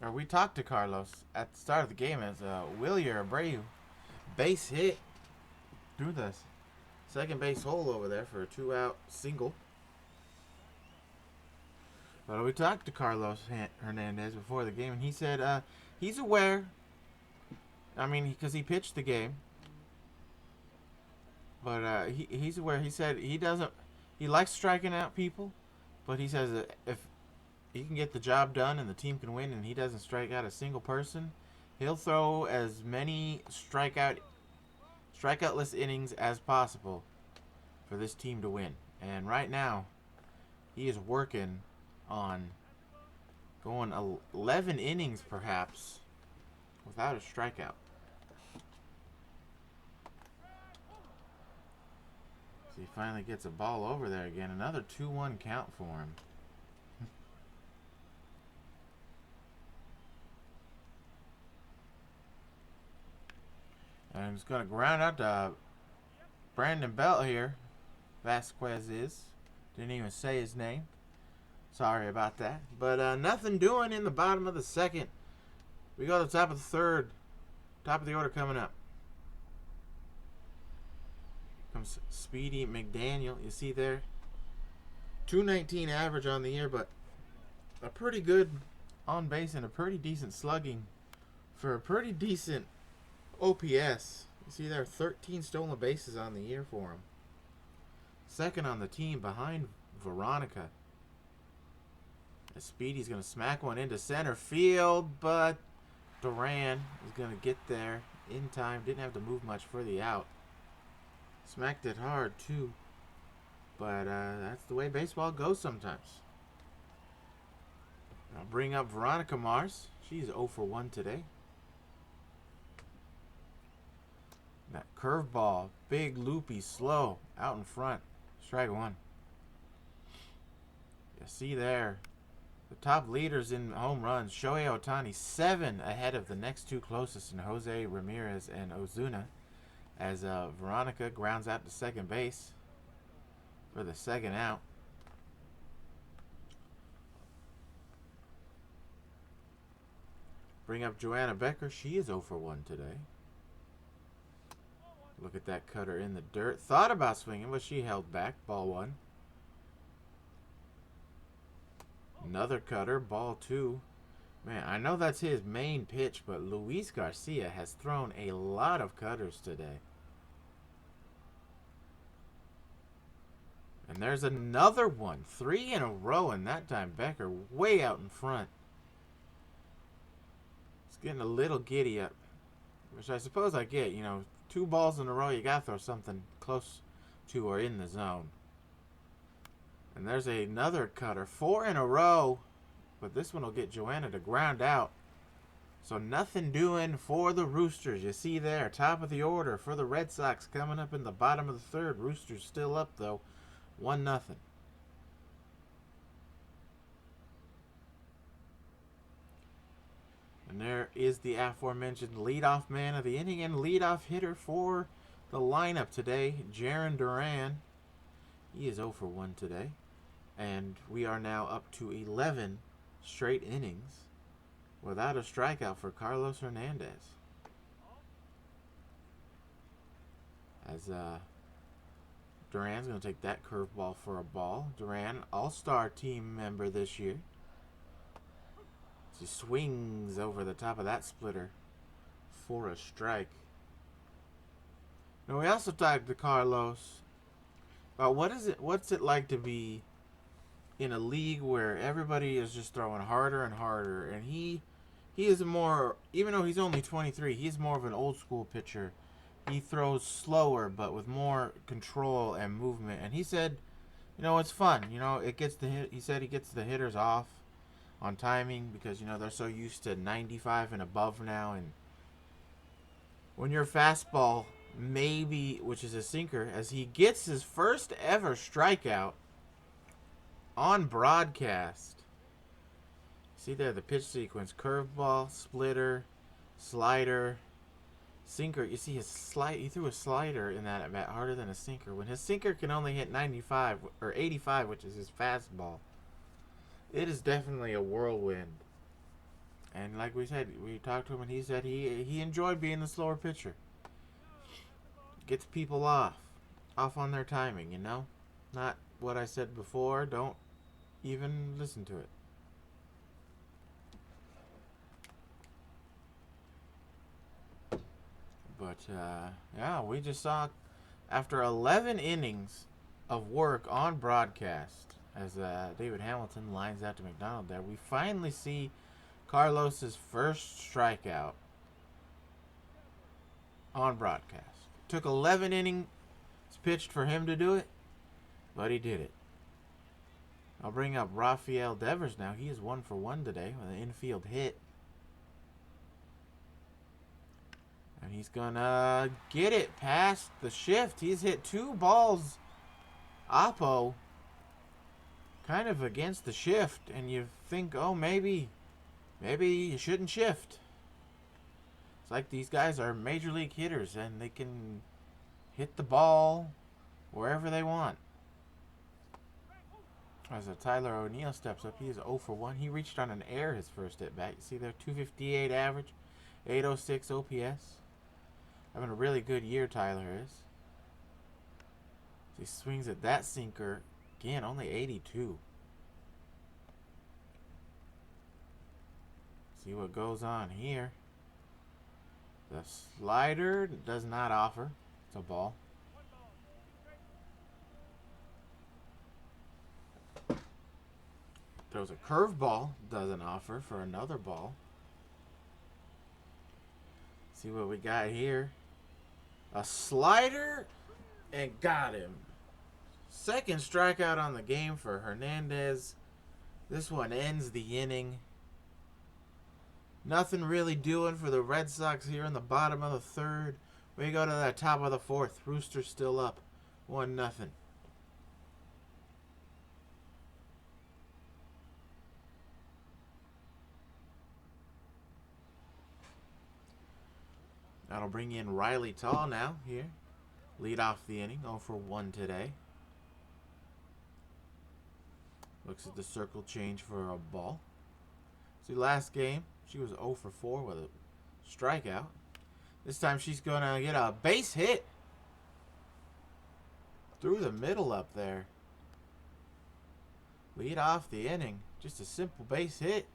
Or we talked to Carlos at the start of the game as Willie Abreu base hit through the second base hole over there for a 2-out single. But we talked to Carlos Hernandez before the game, and he said he's aware. I mean, because he pitched the game, but he's aware. He said he doesn't. He likes striking out people, but he says that if he can get the job done and the team can win, and he doesn't strike out a single person, he'll throw as many strikeoutless innings as possible for this team to win. And right now, he is working on going 11 innings perhaps without a strikeout. So he finally gets a ball over there again. Another 2-1 count for him. And he's going to ground out to Brandon Belt here. Vasquez is. Didn't even say his name. Sorry about that. But nothing doing in the bottom of the second. We go to the top of the third. Top of the order coming up. Comes Speedy McDaniel. You see there? 219 average on the year, but a pretty good on base and a pretty decent slugging for a pretty decent OPS. You see there, 13 stolen bases on the year for him. Second on the team behind Veronica. As Speedy's going to smack one into center field, but Duran is going to get there in time. Didn't have to move much for the out. Smacked it hard, too. But that's the way baseball goes sometimes. I'll bring up Veronica Mars. She's 0 for 1 today. That curveball, big, loopy, slow, out in front. Strike one. You see there, the top leaders in home runs. Shohei Ohtani, 7 ahead of the next two closest in Jose Ramirez and Ozuna. As Veronica grounds out to second base for the second out. Bring up Joanna Becker. She is 0 for 1 today. Look at that cutter in the dirt. Thought about swinging, but she held back. Ball 1. Another cutter. Ball 2. Man, I know that's his main pitch, but Luis Garcia has thrown a lot of cutters today. And there's another one. 3 in a row, and that time Becker way out in front. It's getting a little giddy up, which I suppose I get. You know, 2 balls in a row, you got to throw something close to or in the zone. And there's another cutter. 4 in a row, but this one will get Joanna to ground out. So nothing doing for the Roosters. You see there, top of the order for the Red Sox coming up in the bottom of the third. Roosters still up, though. 1-0. And there is the aforementioned leadoff man of the inning and leadoff hitter for the lineup today, Jarren Duran. He is 0 for 1 today. And we are now up to 11 straight innings without a strikeout for Carlos Hernandez. As Duran's going to take that curveball for a ball. Duran, all-star team member this year. He swings over the top of that splitter for a strike. Now we also talked to Carlos about what's it like to be in a league where everybody is just throwing harder and harder, and he is more, even though he's only 23, he's more of an old school pitcher. He throws slower but with more control and movement. And he said, you know, it's fun. You know, it gets he said he gets the hitters off on timing because, you know, they're so used to 95 and above now. And when your fastball, maybe, which is a sinker, as he gets his first ever strikeout on broadcast. See there, the pitch sequence. Curveball, splitter, slider, sinker. You see he threw a slider in that at bat harder than a sinker. When his sinker can only hit 95 or 85, which is his fastball, it is definitely a whirlwind. And like we said, we talked to him and he said he enjoyed being the slower pitcher. Gets people off on their timing, you know? Not what I said before. Don't even listen to it. But, yeah, we just saw, after 11 innings of work on broadcast, as David Hamilton lines out to McDonald there, we finally see Carlos's first strikeout on broadcast. Took 11 innings pitched for him to do it, but he did it. I'll bring up Rafael Devers now. He is 1 for 1 today with an infield hit. And he's gonna get it past the shift. He's hit 2 balls. Oppo kind of against the shift, and you think, oh, maybe you shouldn't shift. It's like these guys are major league hitters, and they can hit the ball wherever they want. As Tyler O'Neill steps up, he is 0 for 1. He reached on an air his first at bat. You see there, 258 average, 806 OPS. Having a really good year, Tyler is. He swings at that sinker. Again, only 82. See what goes on here. The slider does not offer. It's a ball. Throws a curveball. Doesn't offer for another ball. See what we got here. A slider, and got him. Second strikeout on the game for Hernandez. This one ends the inning. Nothing really doing for the Red Sox here in the bottom of the third. We go to the top of the fourth. Roosters still up 1-0. That'll bring in Riley Tall now here. Lead off the inning. 0 for 1 today. Looks at the circle change for a ball. See, last game, she was 0 for 4 with a strikeout. This time she's going to get a base hit. Through the middle up there. Lead off the inning. Just a simple base hit.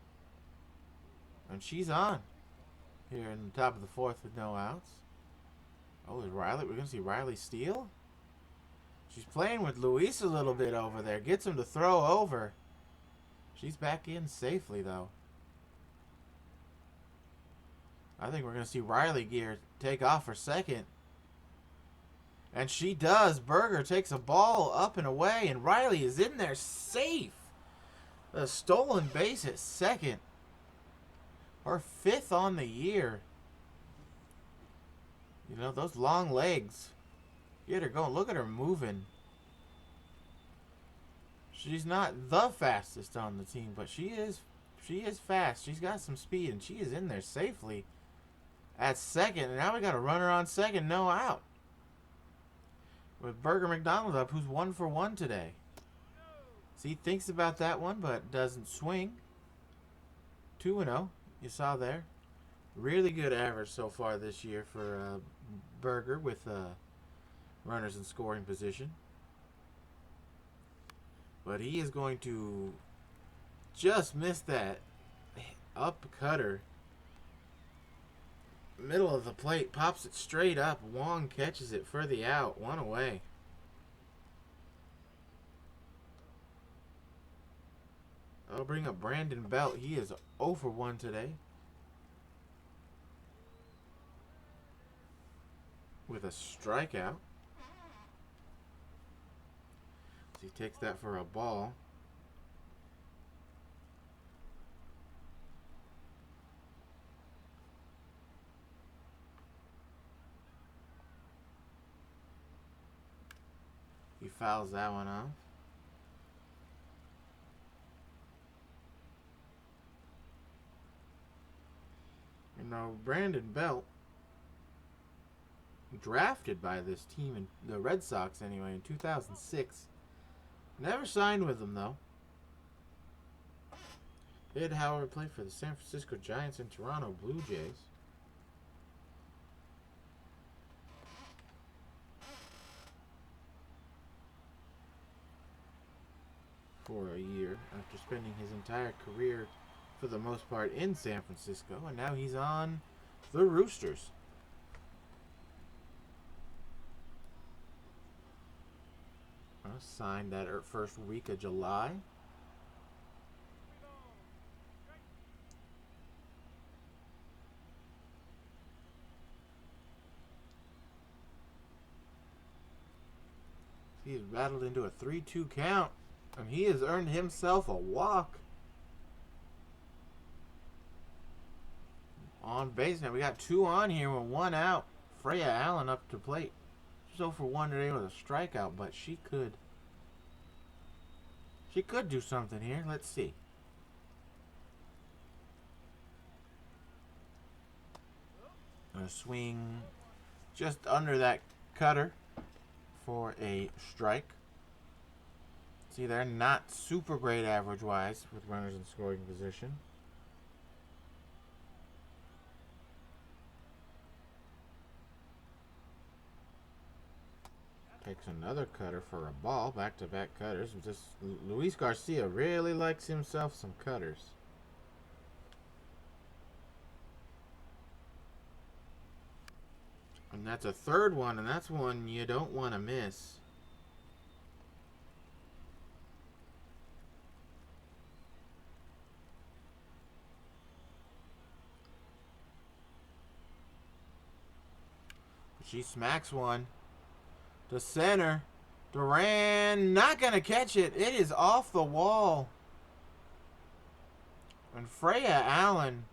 And she's on. Here in the top of the fourth with no outs. Oh, there's Riley. We're going to see Riley steal. She's playing with Luis a little bit over there. Gets him to throw over. She's back in safely, though. I think we're going to see Riley Gear take off for second. And she does. Berger takes a ball up and away, and Riley is in there safe. A stolen base at second. Her 5th on the year. You know, those long legs. Get her going. Look at her moving. She's not the fastest on the team, but she is fast. She's got some speed, and she is in there safely at second. And now we got a runner on second, no out. With Berger McDonald up, who's 1 for 1 today. See, he thinks about that one, but doesn't swing. 2-0. You saw there. Really good average so far this year for Berger with runners in scoring position. But he is going to just miss that up cutter. Middle of the plate. Pops it straight up. Wong catches it for the out. 1 away. I'll bring up Brandon Belt. He is 0 for 1 today. With a strikeout. He takes that for a ball. He fouls that one off. You know, Brandon Belt, drafted by this team, in the Red Sox anyway, in 2006. Never signed with them, though. Ed Howard played for the San Francisco Giants and Toronto Blue Jays. For a year, after spending his entire career, for the most part, in San Francisco. And now he's on the Roosters. signed that first week of July. He's battled into a 3-2 count, and he has earned himself a walk. On base now, we got 2 on here with 1 out. Freya Allen up to plate. She's 0 for 1 today with a strikeout, but she could do something here. Let's see. A swing just under that cutter for a strike. See, they're not super great average-wise with runners in scoring position. Takes another cutter for a ball. Back-to-back cutters. Just Luis Garcia really likes himself some cutters. And that's a third one, and that's one you don't want to miss. She smacks one to center. Duran not going to catch it. It is off the wall. And Freya Allen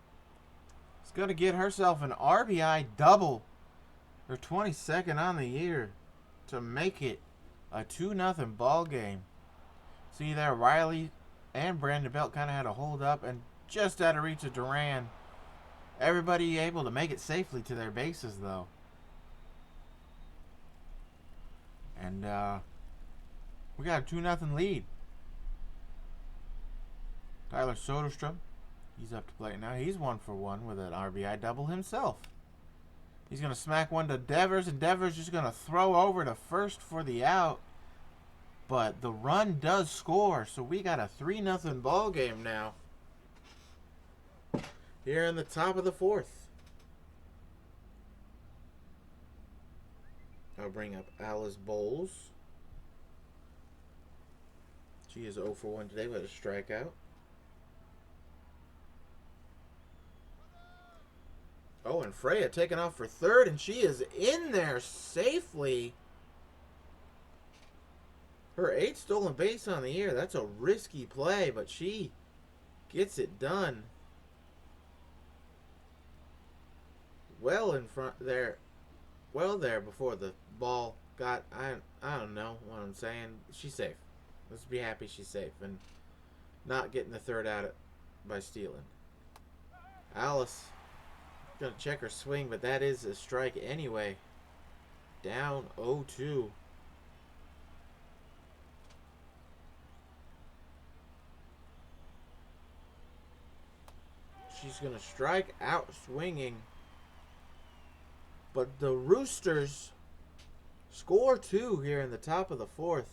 is going to get herself an RBI double. Her 22nd on the year to make it a 2-0 ball game. See there, Riley and Brandon Belt kind of had a hold up and just out of reach of Duran. Everybody able to make it safely to their bases, though. And we got a 2-0 lead. Tyler Soderstrom, he's up to plate now. He's 1 for 1 with an RBI double himself. He's going to smack one to Devers, and Devers just going to throw over to first for the out. But the run does score, so we got a 3-0 ball game now. Here in the top of the 4th. I'll bring up Alice Bowles. She is 0 for 1 today with a strikeout. Oh, and Freya taking off for third, and she is in there safely. Her 8th stolen base on the year. That's a risky play, but she gets it done. Well in front there. Well there before the ball got, I don't know what I'm saying. She's safe. Let's be happy she's safe and not getting the third out by stealing. Alice gonna check her swing, but that is a strike anyway. Down 0-2. She's gonna strike out swinging. But the Roosters score 2 here in the top of the 4th.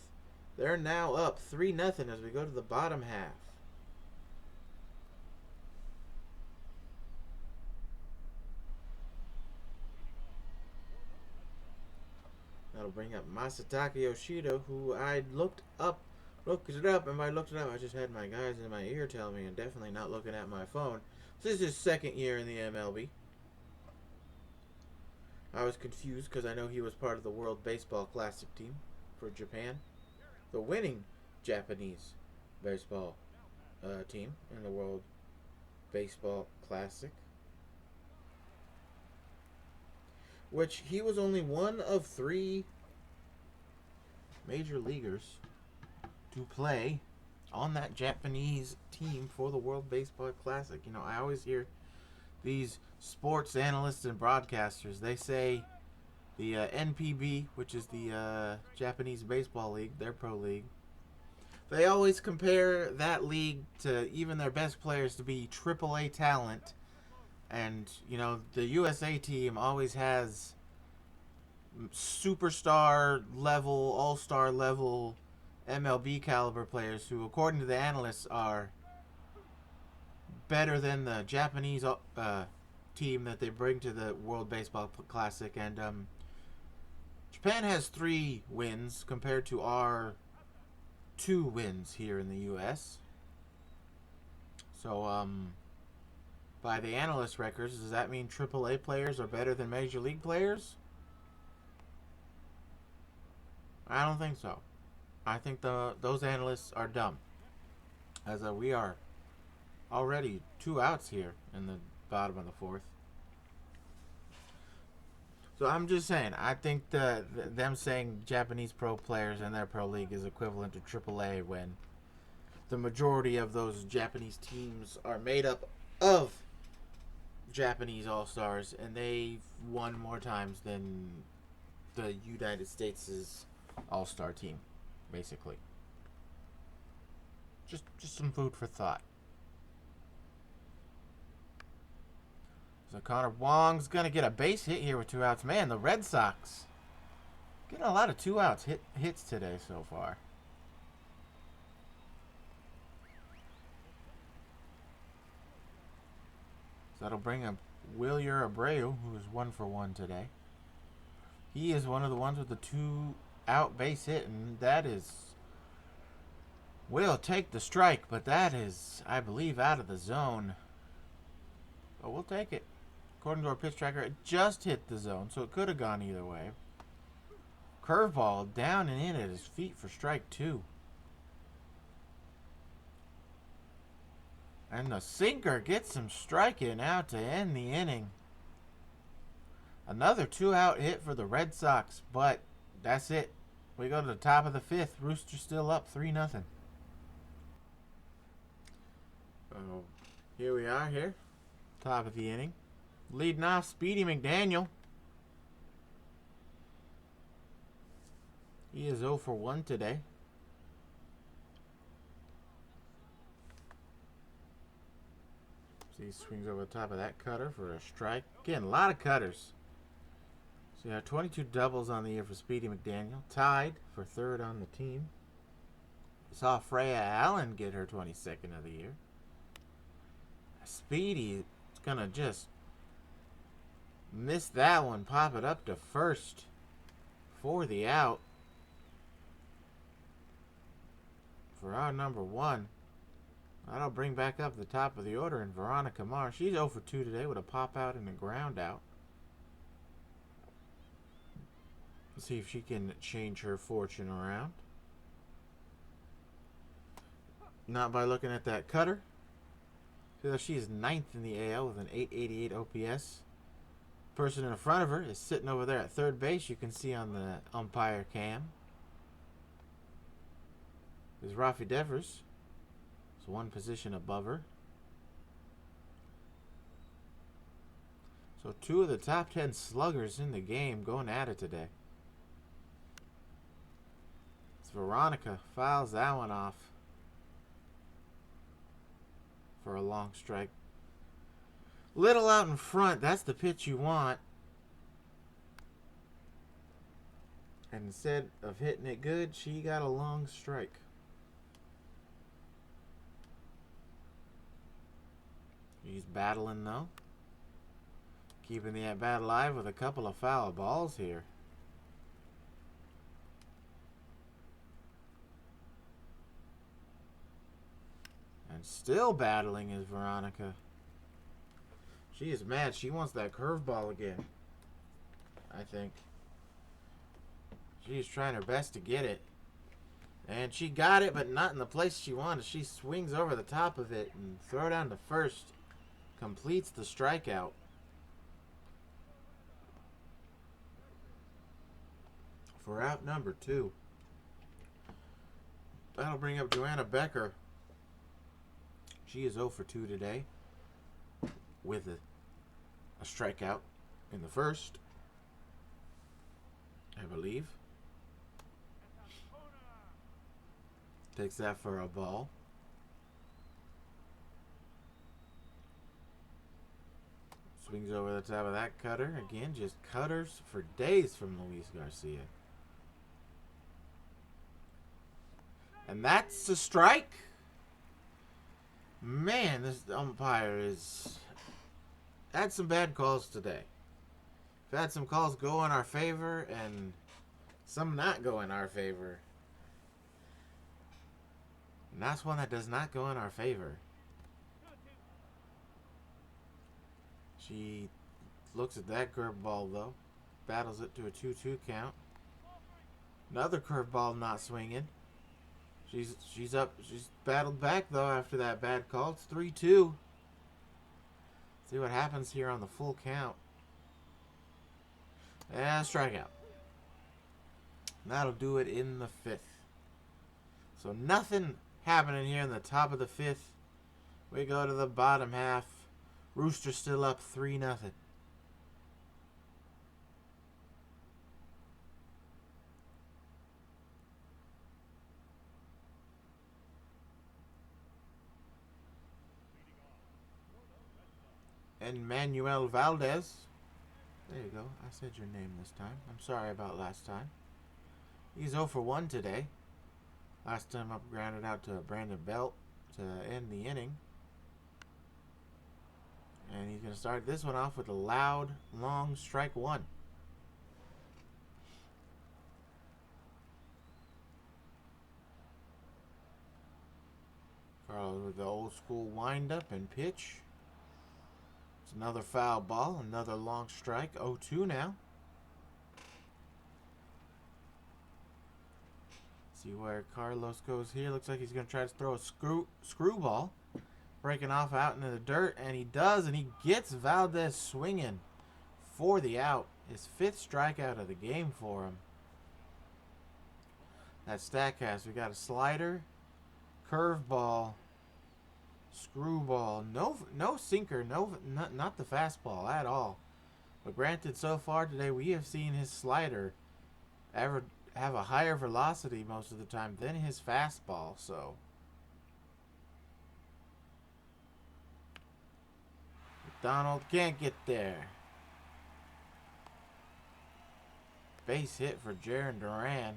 They're now up 3-0 as we go to the bottom half. That'll bring up Masataka Yoshida, who I looked it up, and by looked it up, I just had my guys in my ear tell me, and definitely not looking at my phone. This is his 2nd year in the MLB. I was confused because I know he was part of the World Baseball Classic team for Japan. The winning Japanese baseball team in the World Baseball Classic. Which he was only one of 3 major leaguers to play on that Japanese team for the World Baseball Classic. You know, I always hear these sports analysts and broadcasters, they say the NPB, which is the Japanese Baseball League, their pro league, they always compare that league to even their best players to be AAA talent. And, you know, the USA team always has superstar level, all-star level MLB caliber players who, according to the analysts, are better than the Japanese team that they bring to the World Baseball Classic. And Japan has 3 wins compared to our 2 wins here in the U.S. So, by the analyst records, does that mean AAA players are better than Major League players? I don't think so. I think those analysts are dumb. As we are already 2 outs here in the bottom of the 4th. So I'm just saying, I think them saying Japanese pro players and their pro league is equivalent to AAA when the majority of those Japanese teams are made up of Japanese all-stars, and they've won more times than the United States' all-star team, basically. Just some food for thought. So Connor Wong's going to get a base hit here with 2 outs. Man, the Red Sox getting a lot of 2 outs hits today so far. So that'll bring up Wilyer Abreu, who is 1 for 1 today. He is one of the ones with the 2 out base hit, and that is... Will take the strike, but that is, I believe, out of the zone. But we'll take it. According to our pitch tracker, it just hit the zone, so it could have gone either way. Curveball down and in at his feet for strike 2. And the sinker gets some striking out to end the inning. Another 2-out hit for the Red Sox, but that's it. We go to the top of the 5th. Roosters still up 3-0. Here we are here. Top of the inning. Leading off, Speedy McDaniel. He is 0 for 1 today. So he swings over the top of that cutter for a strike. Again, a lot of cutters. So you have 22 doubles on the year for Speedy McDaniel. Tied for 3rd on the team. We saw Freya Allen get her 22nd of the year. Speedy is going to just miss that one. Pop it up to 1st for the out. For our number 1. That'll bring back up the top of the order in Veronica Marsh. She's 0 for 2 today with a pop out and a ground out. Let's see if she can change her fortune around. Not by looking at that cutter. So she is 9th in the AL with an 888 OPS. Person in front of her is sitting over there at 3rd base. You can see on the umpire cam. Is Rafi Devers. It's 1 position above her. So 2 of the top 10 sluggers in the game going at it today. It's Veronica fouls that one off for a long strike. Little out in front. That's the pitch you want. And instead of hitting it good, she got a long strike. He's battling though. Keeping the at-bat alive with a couple of foul balls here. And still battling is Veronica. She is mad. She wants that curveball again, I think. She's trying her best to get it. And she got it, but not in the place she wanted. She swings over the top of it and throw down to 1st. Completes the strikeout. For out number 2. That'll bring up Joanna Becker. She is 0 for 2 today. With a strikeout in the 1st. I believe. Takes that for a ball. Swings over the top of that cutter. Again, just cutters for days from Luis Garcia. And that's a strike. Man, this umpire is... had some bad calls today. We've had some calls go in our favor and some not go in our favor. And that's one that does not go in our favor. She looks at that curveball, though. Battles it to a 2-2 count. Another curveball not swinging. She's up. She's battled back, though, after that bad call. It's 3-2. See what happens here on the full count. And strikeout. That'll do it in the 5th. So nothing happening here in the top of the 5th. We go to the bottom half. Roosters still up 3-0. And Manuel Valdez. There you go. I said your name this time. I'm sorry about last time. He's 0 for 1 today. Last time up, grounded out to Brandon Belt to end the inning. And he's going to start this one off with a loud, long strike 1. Carlos with the old school wind-up and pitch. It's another foul ball, another long strike. 0-2 now. See where Carlos goes here. Looks like he's going to try to throw a screwball. Breaking off out into the dirt, and he does, and he gets Valdez swinging for the out. His 5th strikeout of the game for him. That Statcast, we got a slider, curveball, screwball, no sinker, not the fastball at all. But granted, so far today we have seen his slider ever have a higher velocity most of the time than his fastball, so McDonald can't get there. Base hit for Jarren Duran.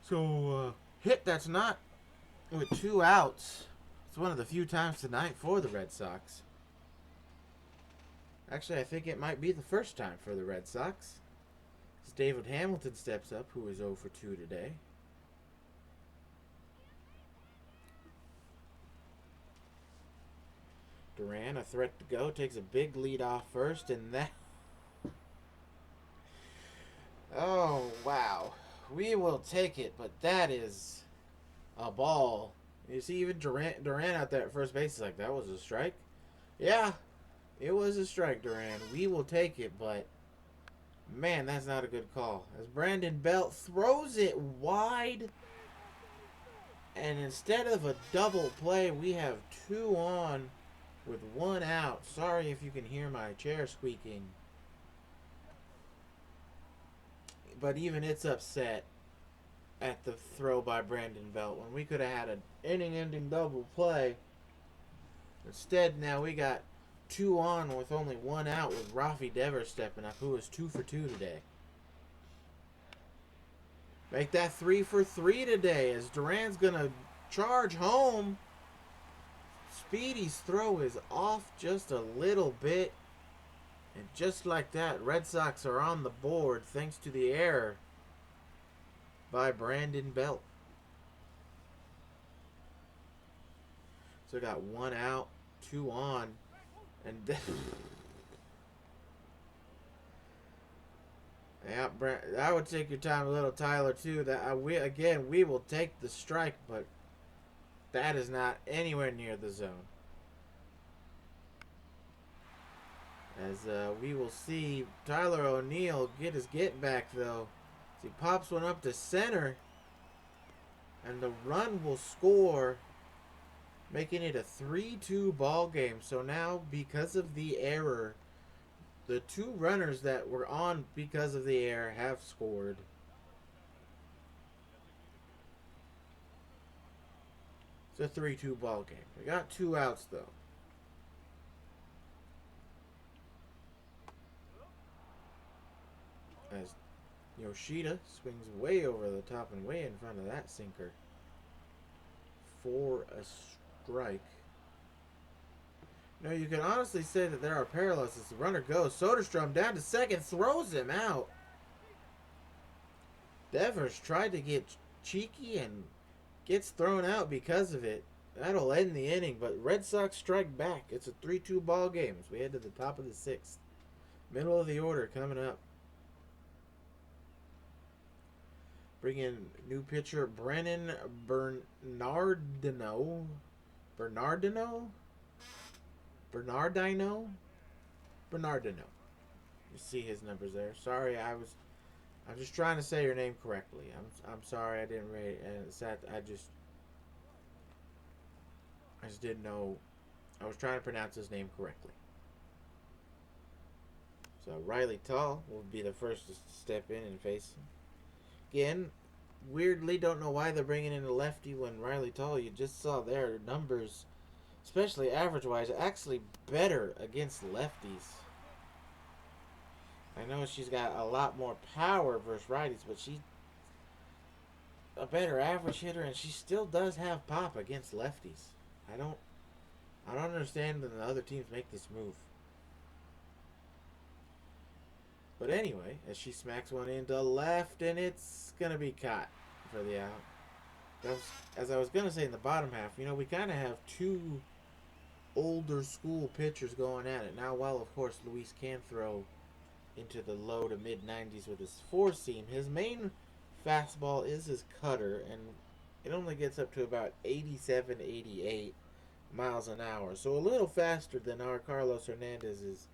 So, hit that's not with 2 outs. It's one of the few times tonight for the Red Sox. Actually, I think it might be the first time for the Red Sox. As David Hamilton steps up, who is 0 for 2 today. Duran, a threat to go, takes a big lead off first, and that... Oh, wow. We will take it, but that is a ball. You see, even Duran out there at first base is like, that was a strike? Yeah, it was a strike, Duran. We will take it, but man, that's not a good call. As Brandon Belt throws it wide, and instead of a double play, we have 2 on with 1 out. Sorry if you can hear my chair squeaking. But even it's upset at the throw by Brandon Belt when we could have had an inning-ending double play. Instead, now we got 2 on with only 1 out with Rafi Devers stepping up, who is 2 for 2 today. Make that 3 for 3 today as Duran's going to charge home. Speedy's throw is off just a little bit. And just like that, Red Sox are on the board thanks to the error by Brandon Belt. So we got 1 out, 2 on. And yeah, I would take your time a little, Tyler, too. That we will take the strike, but that is not anywhere near the zone. As we will see Tyler O'Neill get his get back, though. As he pops one up to center, and the run will score, making it a 3-2 ball game. So now, because of the error, the 2 runners that were on because of the error have scored. It's a 3-2 ball game. We got 2 outs, though. As Yoshida swings way over the top and way in front of that sinker for a strike. No, you can honestly say that there are parallels as the runner goes. Soderstrom down to second, throws him out. Devers tried to get cheeky and gets thrown out because of it. That'll end the inning, but Red Sox strike back. It's a 3-2 ball game as we head to the top of the sixth. Middle of the order coming up. Bring in new pitcher Brennan Bernardino. Bernardino? Bernardino? Bernardino. You see his numbers there. Sorry, I'm just trying to say your name correctly. I'm sorry I didn't read it, and it's that I just didn't know. I was trying to pronounce his name correctly. So Riley Tall will be the first to step in and face him. Again, weirdly, don't know why they're bringing in a lefty when Riley Tall, you just saw their numbers, especially average-wise, actually better against lefties. I know she's got a lot more power versus righties, but she's a better average hitter, and she still does have pop against lefties. I don't understand when the other teams make this move. But anyway, as she smacks one into left, and it's going to be caught for the out. As I was going to say in the bottom half, we kind of have two older school pitchers going at it. Now, while, of course, Luis can throw into the low to mid-90s with his four-seam, his main fastball is his cutter, and it only gets up to about 87, 88 miles an hour. So a little faster than our Carlos Hernandez's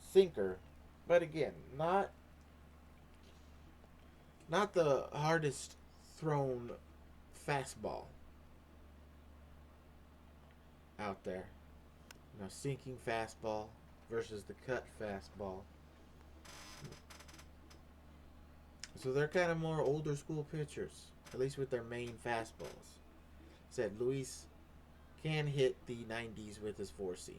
sinker. But again, not the hardest thrown fastball out there. Sinking fastball versus the cut fastball. So they're kind of more older school pitchers, at least with their main fastballs. Said Luis can hit the 90s with his four seam.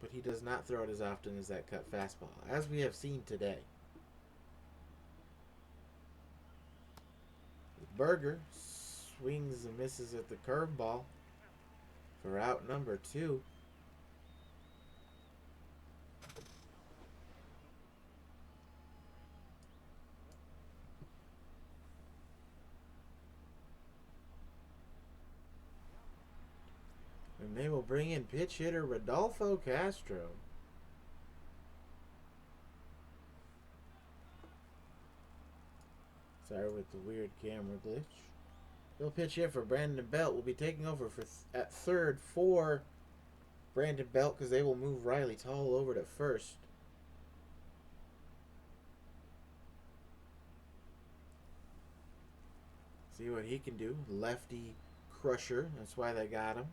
But he does not throw it as often as that cut fastball, as we have seen today. Berger swings and misses at the curveball for out number 2. And they will bring in pitch hitter Rodolfo Castro. Sorry with the weird camera glitch. He'll pitch in for Brandon Belt. Will be taking over at third for Brandon Belt because they will move Riley Tall over to first. See what he can do. Lefty crusher. That's why they got him.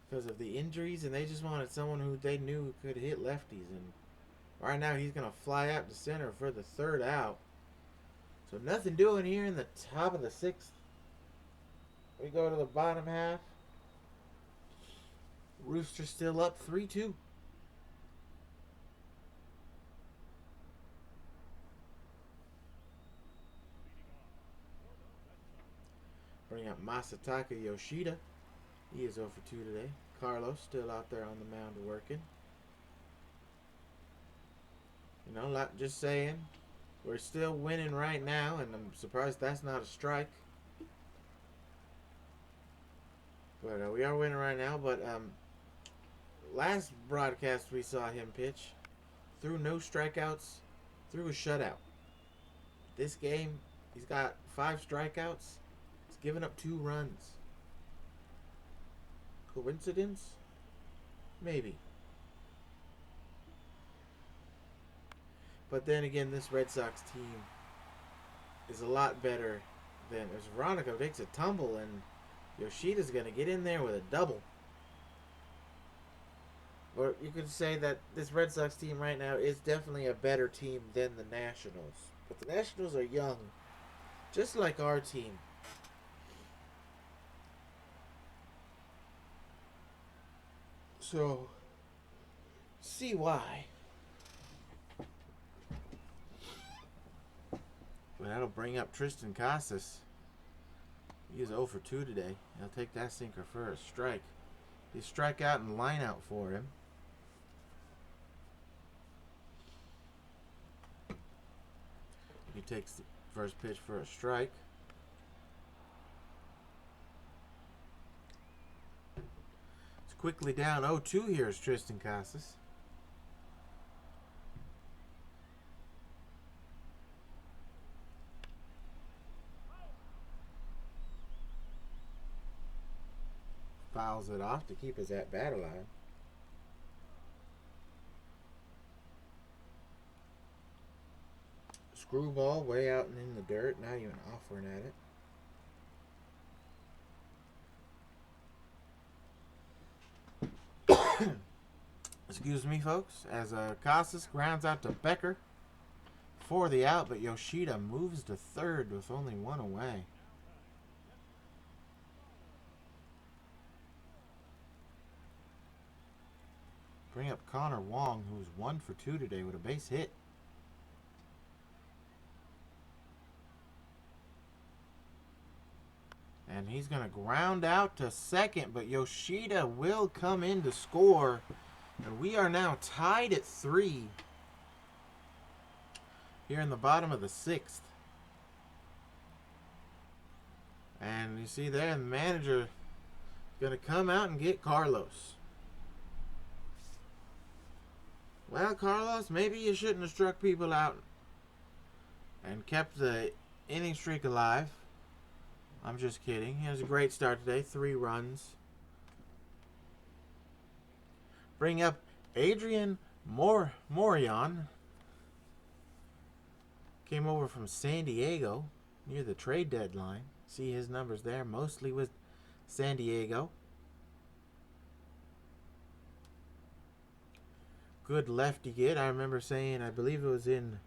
Because of the injuries, and they just wanted someone who they knew could hit lefties. And right now he's going to fly out to center for the third out. So nothing doing here in the top of the 6th. We go to the bottom half. Roosters still up 3-2. Bring up Masataka Yoshida. He is 0 for 2 today. Carlos still out there on the mound working. Just saying. We're still winning right now, and I'm surprised that's not a strike. But we are winning right now. But last broadcast we saw him pitch. Threw no strikeouts. Threw a shutout. This game, he's got 5 strikeouts. He's given up 2 runs. Coincidence? Maybe. But then again, this Red Sox team is a lot better than... As Veronica takes a tumble, and Yoshida's going to get in there with a double. Or you could say that this Red Sox team right now is definitely a better team than the Nationals. But the Nationals are young, just like our team. So, see why. But that'll bring up Tristan Casas. He is 0 for 2 today. I'll take that sinker for a strike. He strike out and line out for him. takes the first pitch for a strike. It's quickly down 0-2 here is Triston Casas. Fouls it off to keep his at-bat alive. Screwball way out and in the dirt, not even offering at it. Excuse me, folks, as Casas grounds out to Becker for the out, but Yoshida moves to third with only one away. Bring up Connor Wong, who's 1 for 2 today with a base hit. And he's going to ground out to second, but Yoshida will come in to score. And we are now tied at 3 here in the bottom of the 6th. And you see there, the manager is going to come out and get Carlos. Well, Carlos, maybe you shouldn't have struck people out and kept the inning streak alive. I'm just kidding. He has a great start today. 3 runs. Bring up Adrian Morejon. Came over from San Diego near the trade deadline. See his numbers there, mostly with San Diego. Good lefty kid. I remember saying, I believe it was in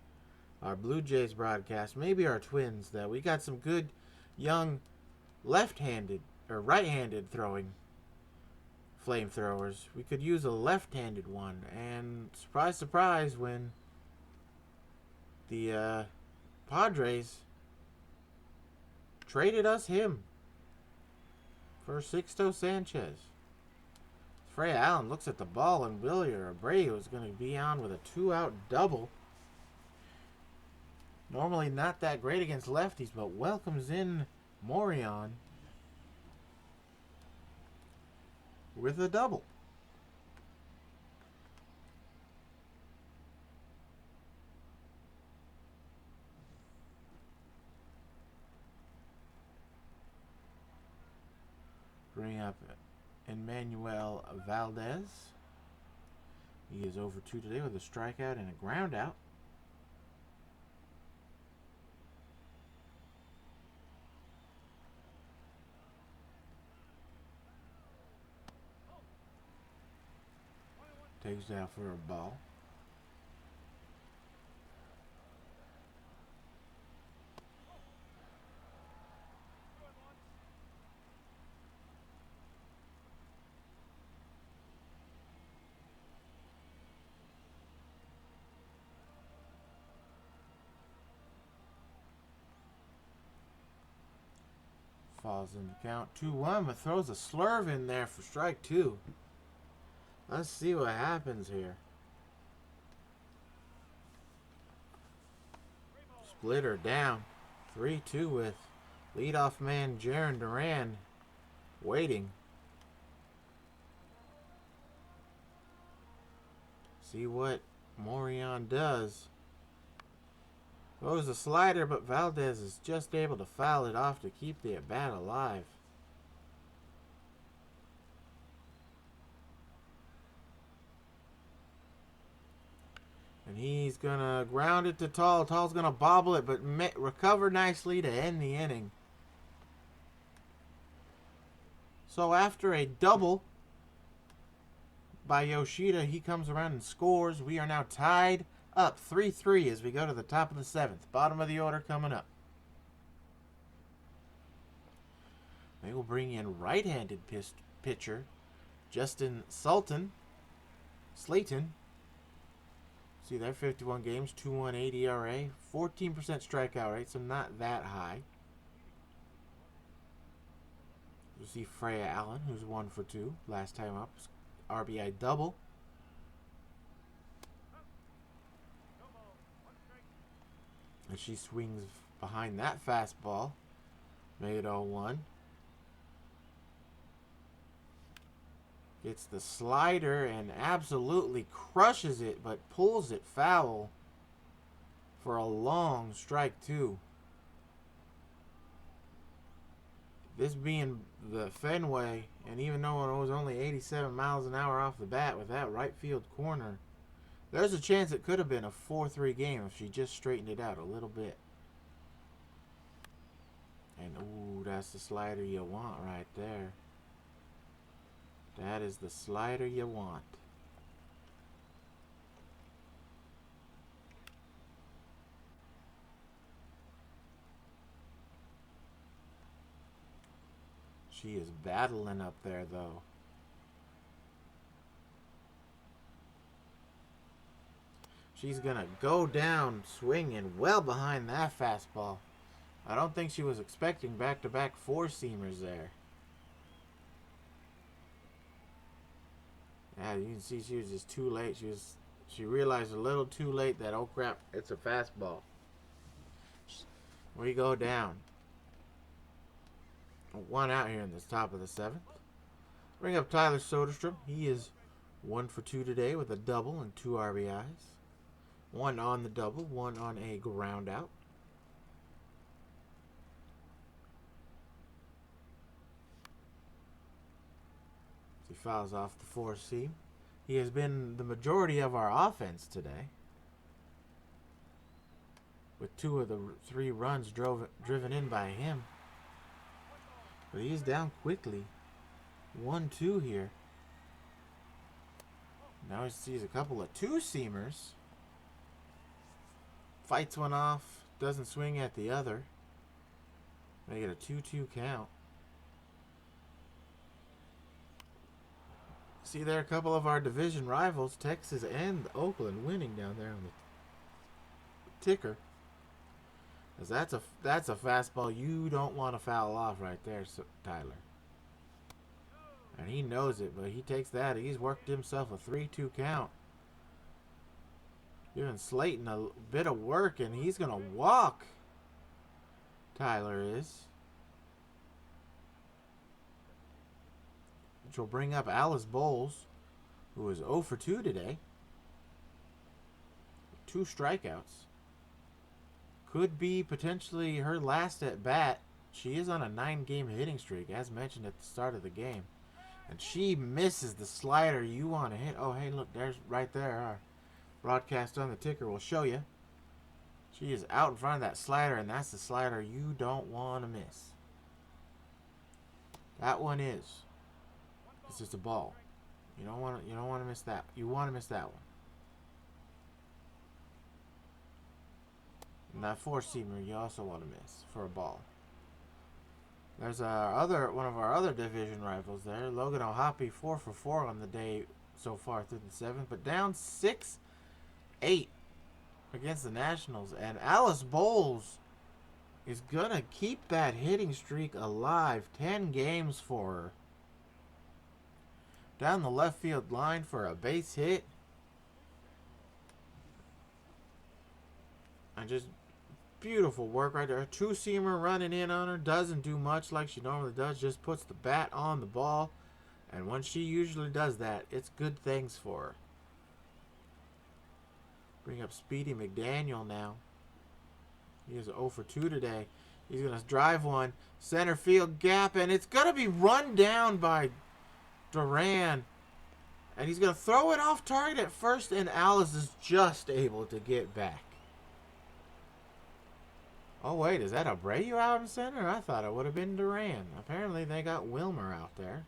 our Blue Jays broadcast, maybe our Twins, that we got some good young left-handed or right-handed throwing flamethrowers. We could use a left-handed one, and surprise, surprise, when the Padres traded us him for Sixto Sanchez. Freya Allen looks at the ball, and Wilyer Abreu is going to be on with a 2-out double. Normally not that great against lefties, but welcomes in Morejon with a double. Bring up Emmanuel Valdez. He is over 2 today with a strikeout and a ground out. Takes out for a ball. Falls in the count 2-1, but throws a slurve in there for strike 2. Let's see what happens here. Splitter down. 3-2 with leadoff man Jarren Duran waiting. See what Morejon does. Throws a slider, but Valdez is just able to foul it off to keep the at-bat alive. And he's going to ground it to Tall. Tall's going to bobble it, but recover nicely to end the inning. So after a double by Yoshida, he comes around and scores. We are now tied up 3-3 as we go to the top of the 7th. Bottom of the order coming up. They will bring in right-handed pitcher Justin Slayton. See there, 51 games, 2.18 ERA, 14% strikeout rate, so not that high. You see Freya Allen, who's 1 for 2 last time up, RBI double. And she swings behind that fastball. Make it 0-1. Gets the slider and absolutely crushes it, but pulls it foul for a long strike, too. This being the Fenway, and even though it was only 87 miles an hour off the bat with that right field corner, there's a chance it could have been a 4-3 game if she just straightened it out a little bit. And, ooh, that's the slider you want right there. That is the slider you want. She is battling up there, though. She's going to go down swinging well behind that fastball. I don't think she was expecting back-to-back four-seamers there. Yeah, you can see she was just too late. She realized a little too late that, oh crap, it's a fastball. We go down. One out here in this top of the seventh. Bring up Tyler Soderstrom. He is 1 for 2 today with a double and 2 RBIs. One on the double, one on a ground out. He fouls off the four seam. He has been the majority of our offense today, with 2 of the 3 runs driven in by him. But he's down quickly. 1-2 here. Now he sees a couple of 2-seamers. Fights one off. Doesn't swing at the other. Make it a 2-2 count. See there, a couple of our division rivals, Texas and Oakland, winning down there on the ticker. Cause that's a fastball you don't want to foul off right there, Tyler. And he knows it, but he takes that. He's worked himself a 3-2 count. Giving Slayton a bit of work, and he's going to walk. Tyler is. Which will bring up Alice Bowles, who is 0 for 2 today. 2 strikeouts. Could be potentially her last at bat. She is on a 9-game hitting streak, as mentioned at the start of the game. And she misses the slider you want to hit. Oh, hey, look, there's right there. Our broadcast on the ticker will show you. She is out in front of that slider, and that's the slider you don't want to miss. That one is. It's just a ball. You don't want to miss that. You want to miss that one. And that 4-seamer you also want to miss for a ball. There's one of our other division rivals there. Logan O'Hoppe 4 for 4 on the day so far through the 7th, but down 6-8 against the Nationals. And Alice Bowles is going to keep that hitting streak alive. 10 games for her. Down the left field line for a base hit. And just beautiful work right there. A 2-seamer running in on her. Doesn't do much like she normally does. Just puts the bat on the ball. And when she usually does that, it's good things for her. Bring up Speedy McDaniel now. He is 0 for 2 today. He's going to drive one. Center field gap. And it's going to be run down by Duran. And he's going to throw it off target at first. And Alice is just able to get back. Oh, wait. Is that Abreu out in center? I thought it would have been Duran. Apparently, they got Wilmer out there.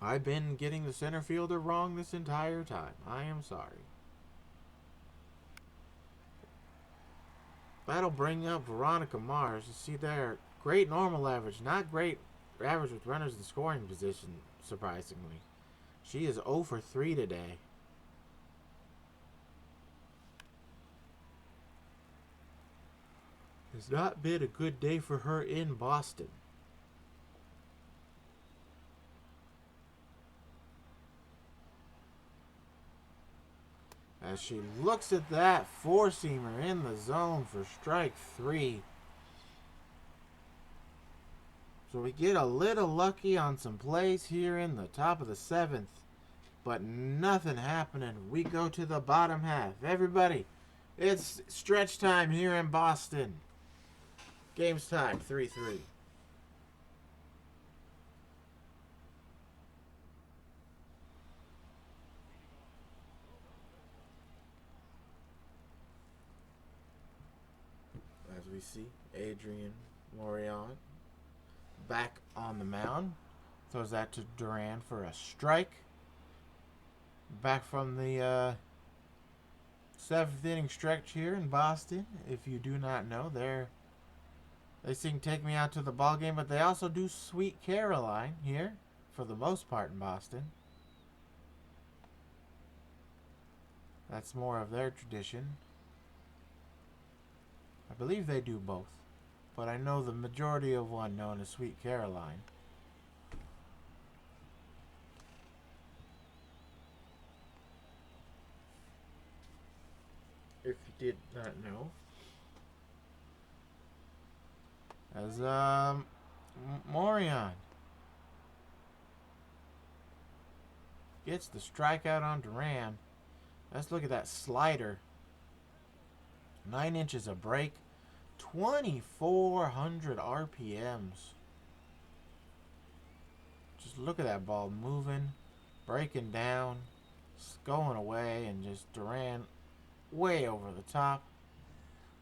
I've been getting the center fielder wrong this entire time. I am sorry. That'll bring up Veronica Mars. You see there, great normal average. Not great average with runners in scoring position, surprisingly. She is 0 for 3 today. It's not been a good day for her in Boston. As she looks at that four-seamer in the zone for strike three. So we get a little lucky on some plays here in the top of the seventh. But nothing happening. We go to the bottom half. Everybody, it's stretch time here in Boston. Game's tied 3-3. As we see, Adrian Morejon back on the mound. Throws that to Duran for a strike. Back from the seventh inning stretch here in Boston. If you do not know, they sing "Take Me Out to the Ball Game," but they also do "Sweet Caroline" here for the most part in Boston. That's more of their tradition. I believe they do both, but I know the majority of one known as "Sweet Caroline." If you did not know. As Morejon gets the strikeout on Duran. Let's look at that slider. 9 inches of break. 2,400 RPMs. Just look at that ball moving, breaking down, going away, and just Duran way over the top.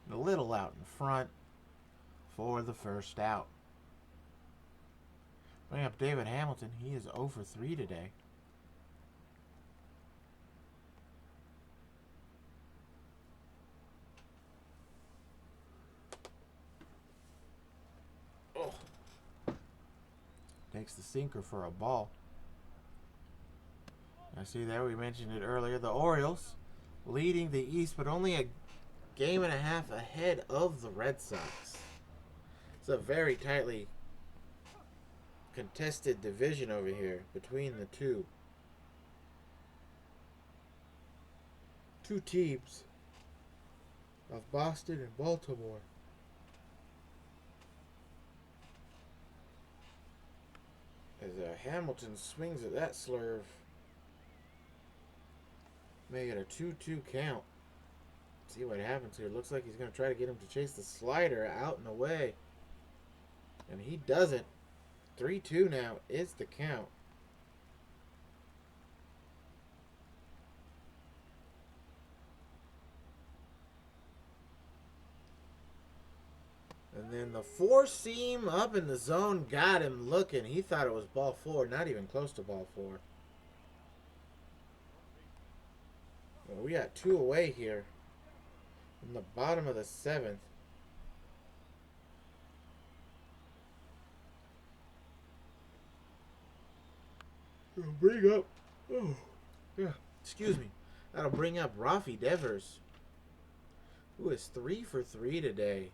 And a little out in front for the first out. Bring up David Hamilton. He is 0 for 3 today. Oh. Takes the sinker for a ball. I see there, we mentioned it earlier, the Orioles leading the East, but only a game and a half ahead of the Red Sox. It's a very tightly contested division over here between the two teams of Boston and Baltimore. As Hamilton swings at that slurve, make it a 2-2 count. See what happens here. Looks like he's going to try to get him to chase the slider out and away. And he doesn't. 3-2 now is the count. And then the four seam up in the zone got him looking. He thought it was ball four, not even close to ball four. Well, we got 2 away here in the bottom of the 7th. It'll bring up, excuse me. That'll bring up Rafi Devers, who is 3 for 3 today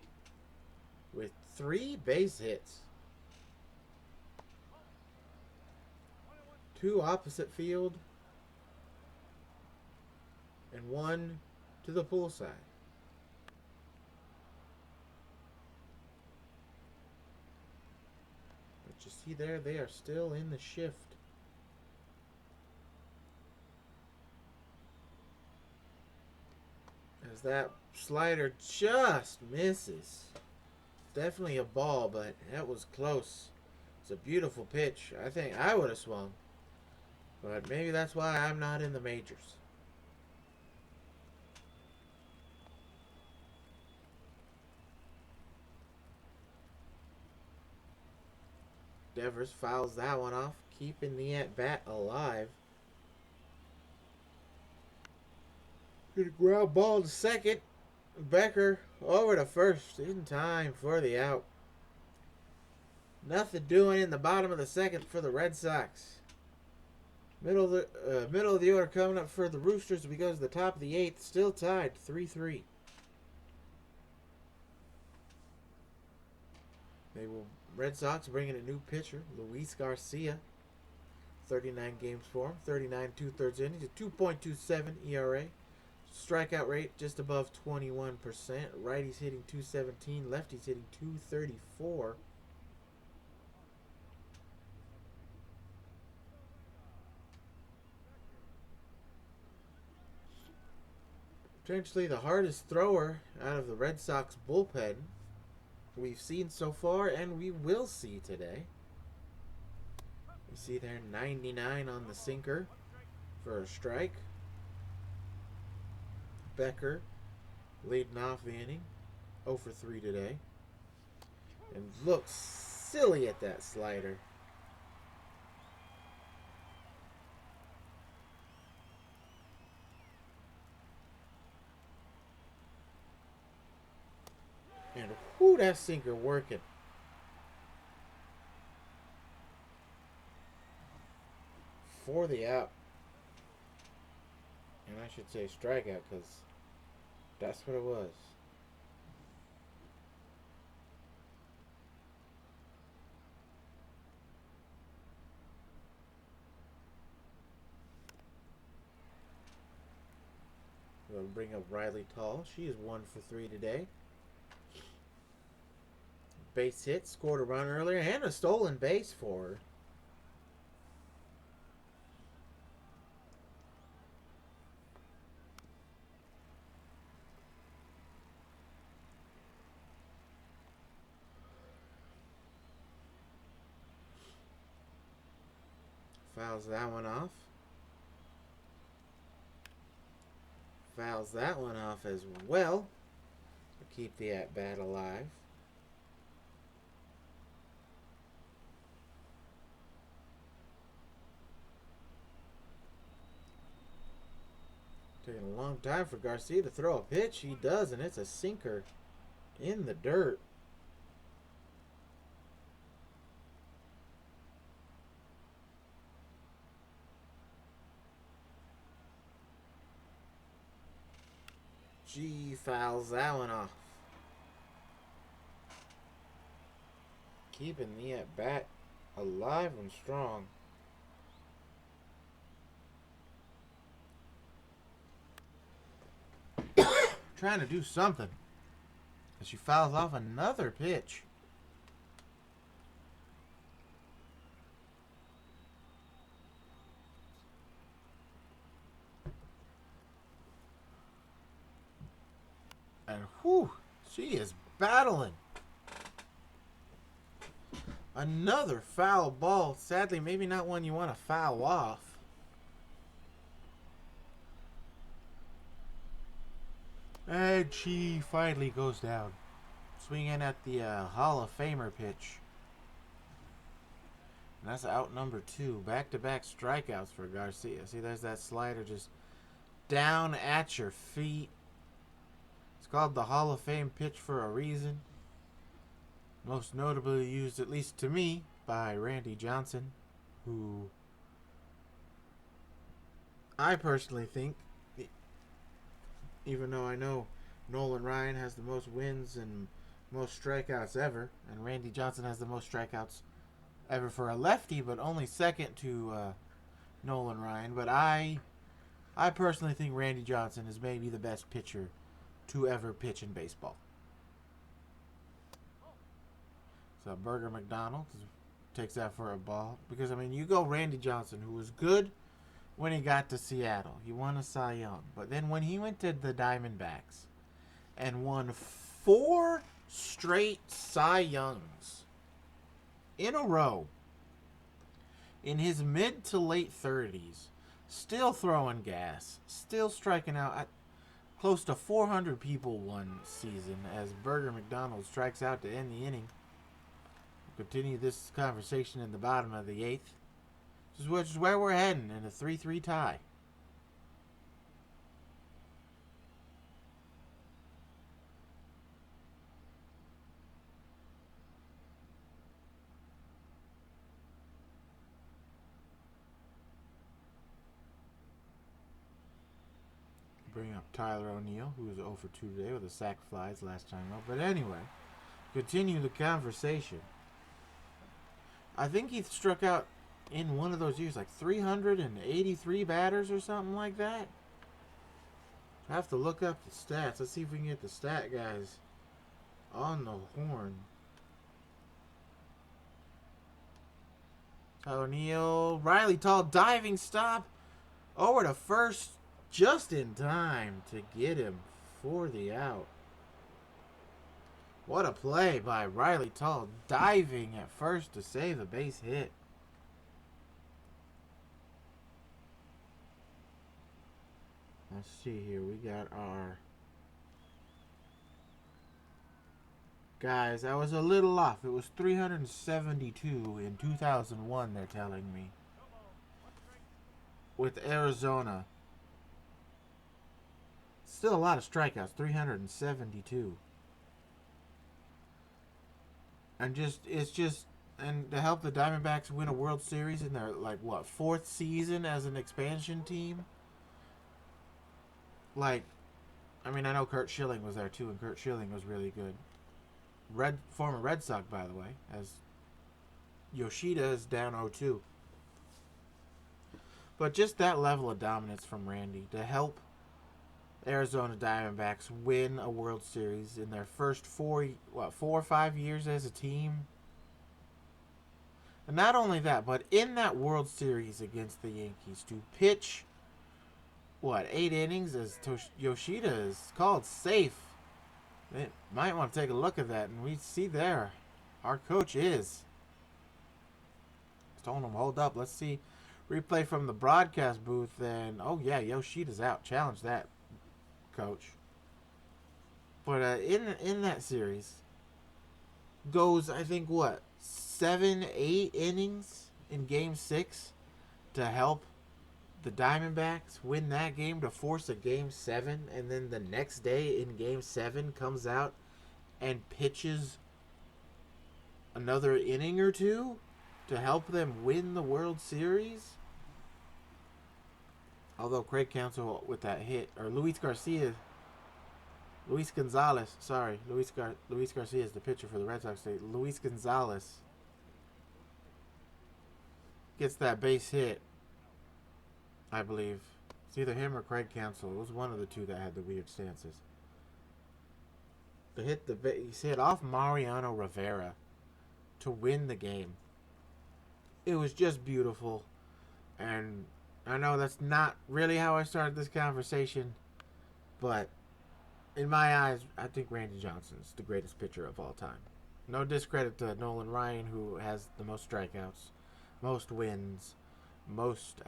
with 3 base hits. 2 opposite field and 1 to the pool side. But you see there, they are still in the shift. As that slider just misses. Definitely a ball, but that was close. It's a beautiful pitch. I think I would have swung. But maybe that's why I'm not in the majors. Devers fouls that one off, keeping the at-bat alive. Good ground ball to second. Becker over to first in time for the out. Nothing doing in the bottom of the 2nd for the Red Sox. Middle of the order coming up for the Roosters. We go to the top of the 8th, still tied 3-3. Red Sox bringing a new pitcher, Luis Garcia. 39 games for him, 39 2/3 innings, a 2.27 ERA. strikeout rate just above 21%. Righty's hitting 217. Lefty's hitting 234. Potentially the hardest thrower out of the Red Sox bullpen we've seen so far, and we will see today. You see there 99 on the sinker for a strike. Becker leading off the inning, 0 for 3 today. And looks silly at that slider. And whoo, that sinker working. For the out. And I should say strikeout because that's what it was. We'll bring up Riley Tall. She is 1 for 3 today. Base hit, scored a run earlier, and a stolen base for her. Fouls that one off. Fouls that one off as well to keep the at-bat alive. Taking a long time for Garcia to throw a pitch. He does, and it's a sinker in the dirt. Gee, fouls that one off. Keeping the at-bat alive and strong. Trying to do something. As she fouls off another pitch. And whew, she is battling. Another foul ball. Sadly, maybe not one you want to foul off. And she finally goes down. Swinging at the Hall of Famer pitch. And that's out number 2. Back-to-back strikeouts for Garcia. See, there's that slider just down at your feet. It's called the Hall of Fame pitch for a reason. Most notably used, at least to me, by Randy Johnson, who I personally think, even though I know Nolan Ryan has the most wins and most strikeouts ever, and Randy Johnson has the most strikeouts ever for a lefty, but only second to Nolan Ryan. But I personally think Randy Johnson is maybe the best pitcher to ever pitch in baseball. So Burger McDonald takes that for a ball. Because, I mean, you go Randy Johnson, who was good when he got to Seattle. He won a Cy Young. But then when he went to the Diamondbacks and won 4 straight Cy Youngs in a row in his mid to late 30s, still throwing gas, still striking out. Close to 400 people one season as Burger McDonald strikes out to end the inning. We'll continue this conversation in the bottom of the 8th. Which is where we're heading in a 3-3 tie. Bring up Tyler O'Neill, who was 0 for 2 today with a sac flies last time up. But anyway, continue the conversation. I think he struck out in one of those years like 383 batters or something like that. I have to look up the stats. Let's see if we can get the stat guys on the horn. O'Neal, Riley Tall diving stop over to first just in time to get him for the out. What a play by Riley Tall, diving at first to save a base hit. Let's see here. We got our guys. I was a little off. It was 372 in 2001, they're telling me. With Arizona. Still a lot of strikeouts. 372. And to help the Diamondbacks win a World Series in their, like, what, 4th season as an expansion team? Like, I mean, I know Curt Schilling was there too, and Curt Schilling was really good. Former Red Sox, by the way, as Yoshida is down 0-2. But just that level of dominance from Randy to help Arizona Diamondbacks win a World Series in their first 4 or 5 years as a team. And not only that, but in that World Series against the Yankees, to pitch 8 innings as Yoshida is called safe. They might want to take a look at that, and we see there our coach is. Told him, hold up, let's see replay from the broadcast booth. And oh yeah, Yoshida's out. Challenge that, coach. But in that series, goes, I think, 7-8 innings in Game 6 to help the Diamondbacks win that game to force a Game 7, and then the next day in Game 7 comes out and pitches another inning or two to help them win the World Series. Although Craig Counsell with that hit, or Luis Gonzalez, Luis Garcia is the pitcher for the Red Sox. Luis Gonzalez gets that base hit, I believe. It's either him or Craig Counsell. It was one of the two that had the weird stances. He hit off Mariano Rivera to win the game. It was just beautiful. And I know that's not really how I started this conversation, but in my eyes, I think Randy Johnson's the greatest pitcher of all time. No discredit to Nolan Ryan, who has the most strikeouts, most wins, most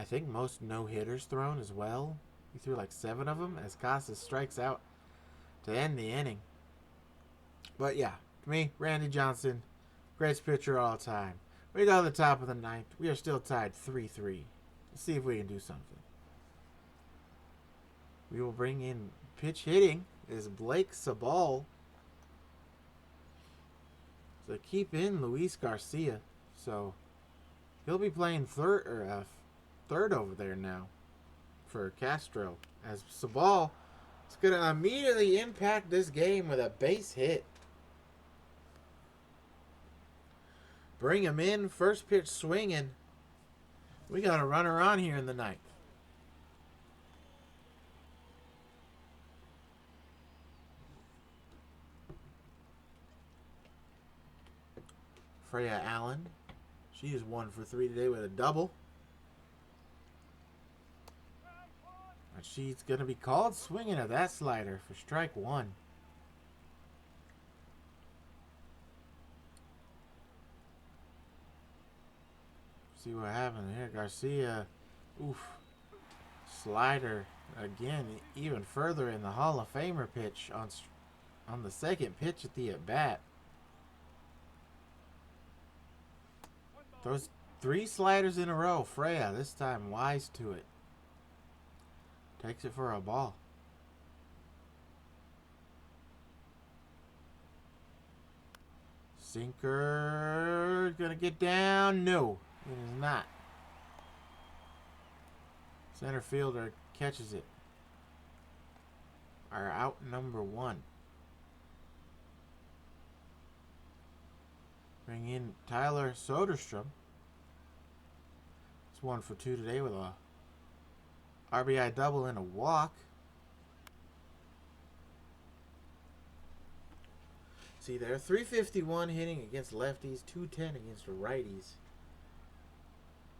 no-hitters thrown as well. He threw like 7 of them as Casas strikes out to end the inning. But yeah, to me, Randy Johnson, greatest pitcher of all time. We go to the top of the 9th. We are still tied 3-3. Let's see if we can do something. We will bring in pitch hitting is Blake Sabal. So keep in Luis Garcia. So he'll be playing third over there now for Castro. As Sabal is going to immediately impact this game with a base hit. Bring him in, first pitch swinging. We got a runner on here in the 9th. Freya Allen. She is 1 for 3 today with a double. And she's going to be called swinging at that slider for strike 1. See what happened here. Garcia, slider again, even further in the Hall of Famer pitch on the second pitch at the at-bat. Those 3 sliders in a row. Freya, this time wise to it. Takes it for a ball. Sinker gonna get down. No, it is not. Center fielder catches it. Our out number 1. Bring in Tyler Soderstrom. It's 1 for 2 today with a RBI double and a walk. See there, 351 hitting against lefties, 210 against righties.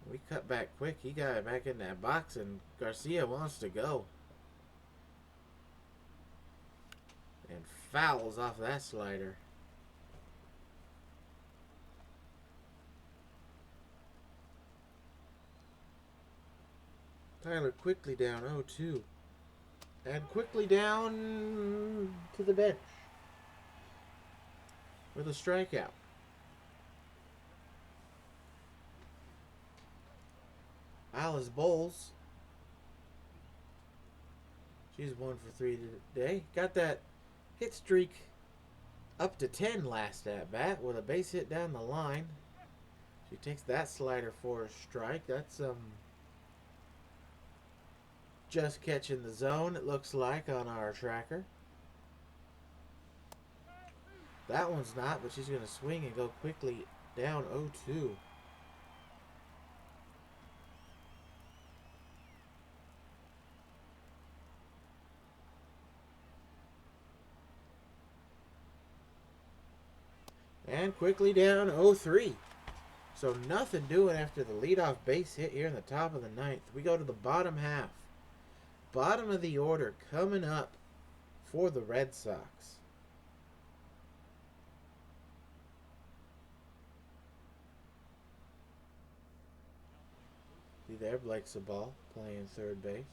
We cut back quick. He got back in that box, and Garcia wants to go. And fouls off that slider. Tyler quickly down 0-2. And quickly down to the bench with a strikeout. Alice Bowles. She's 1 for 3 today. Got that hit streak up to 10 last at bat with a base hit down the line. She takes that slider for a strike. That's just catching the zone, it looks like, on our tracker. That one's not, but she's going to swing and go quickly down 0-2. And quickly down 0-3. So nothing doing after the leadoff base hit here in the top of the ninth. We go to the bottom half. Bottom of the order coming up for the Red Sox. See there, Blake Sabal playing third base.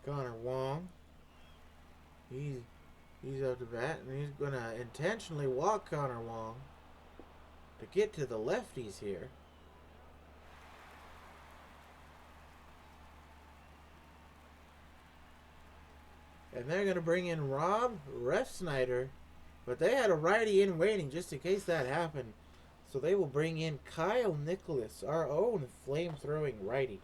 Connor Wong. He's up to bat, and he's going to intentionally walk Connor Wong to get to the lefties here. And they're going to bring in Rob Refsnyder, but they had a righty in waiting just in case that happened. So they will bring in Kyle Nicholas, our own flame-throwing righty.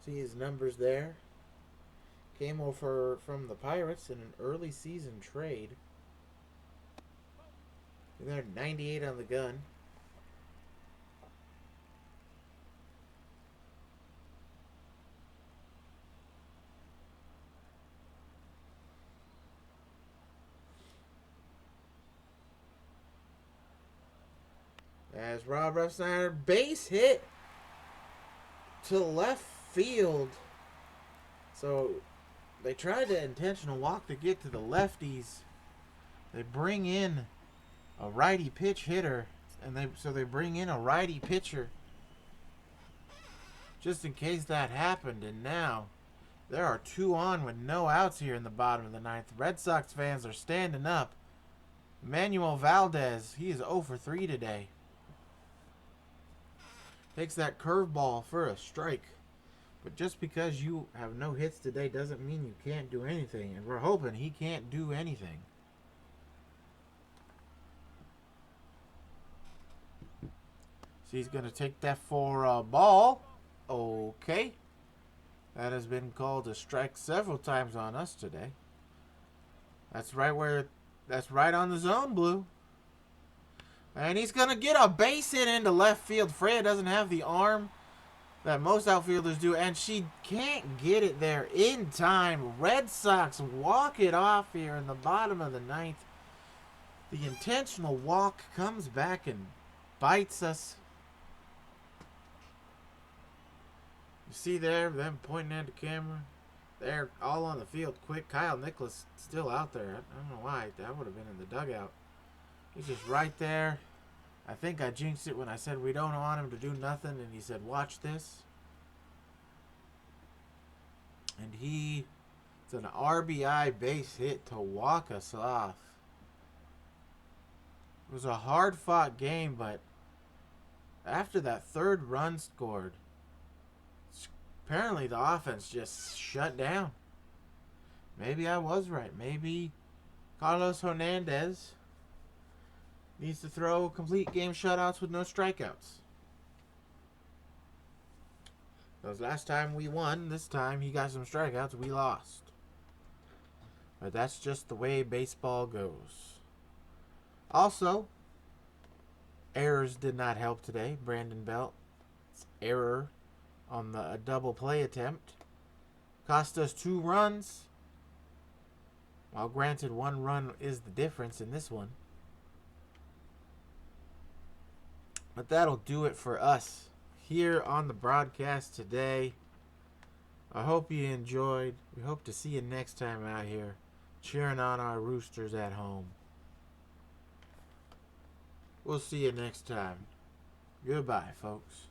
See his numbers there. Came over from the Pirates in an early season trade. They're 98 on the gun. As Rob Refsnyder, base hit to left field. So they tried to intentional walk to get to the lefties. They bring in a righty pitch hitter, and they bring in a righty pitcher just in case that happened. And now there are 2 on with no outs here in the bottom of the ninth. Red Sox fans are standing up. Manuel Valdez, he is 0 for 3 today. Takes that curveball for a strike. But just because you have no hits today doesn't mean you can't do anything. And we're hoping he can't do anything. So he's going to take that for a ball. Okay. That has been called a strike several times on us today. That's right on the zone, Blue. And he's going to get a base hit into left field. Freya doesn't have the arm that most outfielders do, and she can't get it there in time. Red Sox walk it off here in the bottom of the ninth. The intentional walk comes back and bites us. You see there, them pointing at the camera. They're all on the field quick. Kyle Nicholas still out there. I don't know why. That would have been in the dugout. He's just right there. I think I jinxed it when I said we don't want him to do nothing, and he said, watch this. And it's an RBI base hit to walk us off. It was a hard-fought game, but after that third run scored, apparently the offense just shut down. Maybe I was right. Maybe Carlos Hernandez needs to throw complete game shutouts with no strikeouts. Because last time we won, this time he got some strikeouts, we lost. But that's just the way baseball goes. Also, errors did not help today. Brandon Belt error on the double play attempt cost us 2 runs. While granted, 1 run is the difference in this one. But that'll do it for us here on the broadcast today. I hope you enjoyed. We hope to see you next time out here cheering on our Roosters at home. We'll see you next time. Goodbye, folks.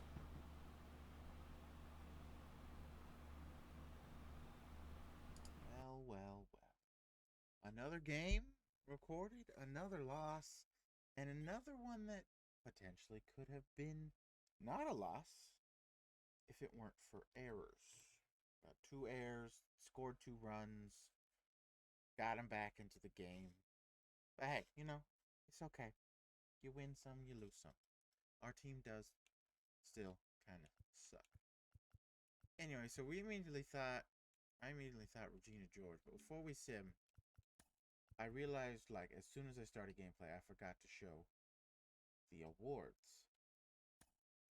Well. Another game recorded, another loss, and another one that potentially could have been not a loss if it weren't for errors. 2 errors, scored 2 runs, got him back into the game. But hey, it's okay. You win some, you lose some. Our team does still kind of suck. Anyway, so I immediately thought Regina George, but before we sim, I realized, as soon as I started gameplay, I forgot to show the awards.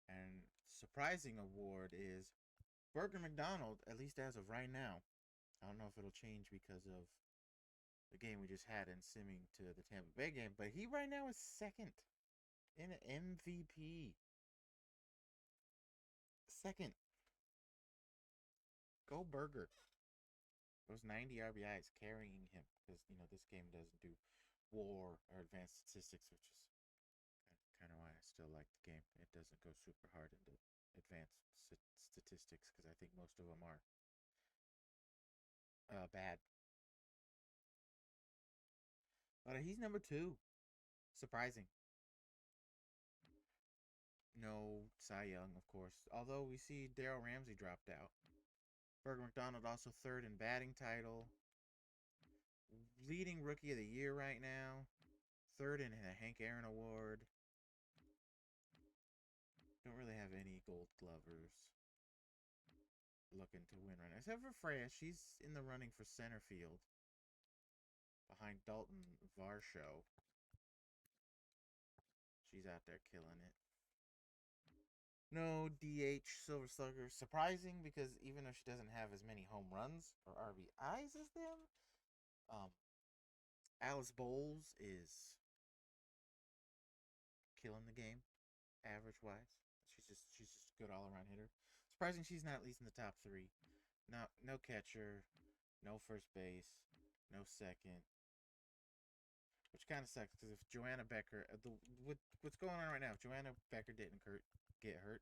And surprising award is Burger McDonald, at least as of right now. I don't know if it'll change because of the game we just had in simming to the Tampa Bay game, but he right now is second in an MVP. Second. Go Burger. Those 90 RBIs carrying him because, this game doesn't do WAR or advanced statistics, which is kind of why I still like the game. It doesn't go super hard into advanced statistics because I think most of them are bad. But he's number 2. Surprising. No Cy Young, of course. Although we see Darryl Ramsey dropped out. Burger McDonald also 3rd in batting title. Leading Rookie of the Year right now. 3rd in a Hank Aaron Award. Don't really have any Gold Glovers looking to win right now. Except for Freya. She's in the running for center field. Behind Dalton Varsho. She's out there killing it. No DH Silver Slugger. Surprising because even though she doesn't have as many home runs or RBIs as them, Alice Bowles is killing the game, average wise. She's just a good all around hitter. Surprising she's not at least in the top 3. No catcher, no first base, no second. Which kind of sucks because if Joanna Becker, what's going on right now? If Joanna Becker didn't get hurt,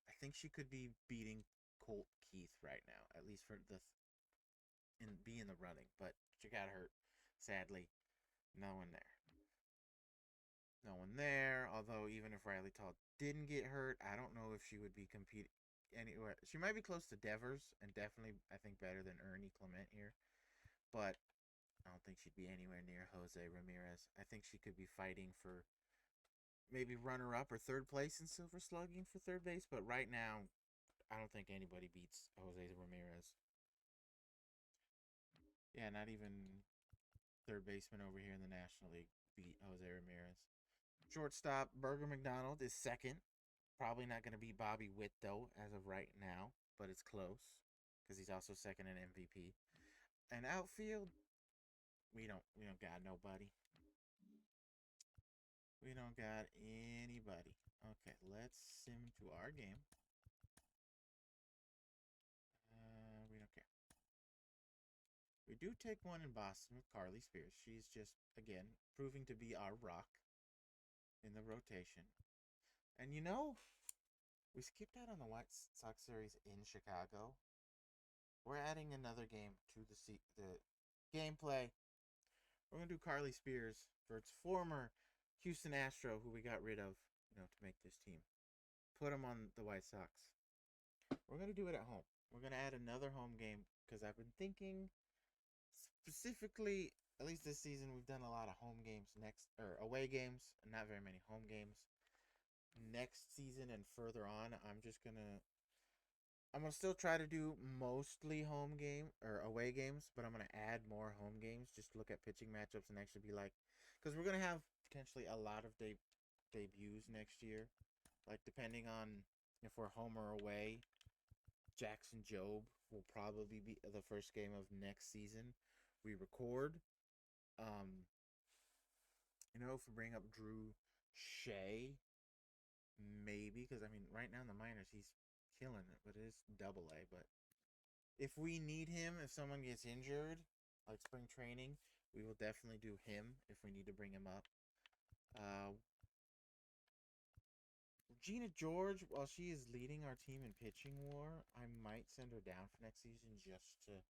I think she could be beating Colt Keith right now, at least for be in the running. But she got hurt, sadly. No one there. No one there. Although even if Riley Tall didn't get hurt, I don't know if she would be competing anywhere. She might be close to Devers, and definitely I think better than Ernie Clement here. But I don't think she'd be anywhere near Jose Ramirez. I think she could be fighting for maybe runner-up or 3rd place in Silver Slugging for 3rd base. But right now, I don't think anybody beats Jose Ramirez. Yeah, not even 3rd baseman over here in the National League beat Jose Ramirez. Shortstop Burger McDonald is 2nd. Probably not going to beat Bobby Witt, though, as of right now. But it's close because he's also 2nd in MVP. And outfield, we don't got nobody. We don't got anybody. Okay, let's sim to our game. We don't care. We do take one in Boston with Carly Spears. She's just, again, proving to be our rock in the rotation. And we skipped out on the White Sox series in Chicago. We're adding another game to the gameplay. We're going to do Carly Spears for its former Houston Astro, who we got rid of, to make this team. Put him on the White Sox. We're going to do it at home. We're going to add another home game because I've been thinking specifically, at least this season, we've done a lot of home games away games, and not very many home games. Next season and further on, I'm gonna still try to do mostly home game or away games, but I'm gonna add more home games. Just look at pitching matchups and actually be because we're gonna have potentially a lot of debuts next year. Depending on if we're home or away, Jackson Jobe will probably be the first game of next season we record. If we bring up Drew Shea, maybe, because I mean, right now in the minors he's killing it, but it is Double A. But if we need him, if someone gets injured, like spring training, we will definitely do him if we need to bring him up. Gina George, while she is leading our team in pitching war, I might send her down for next season just to.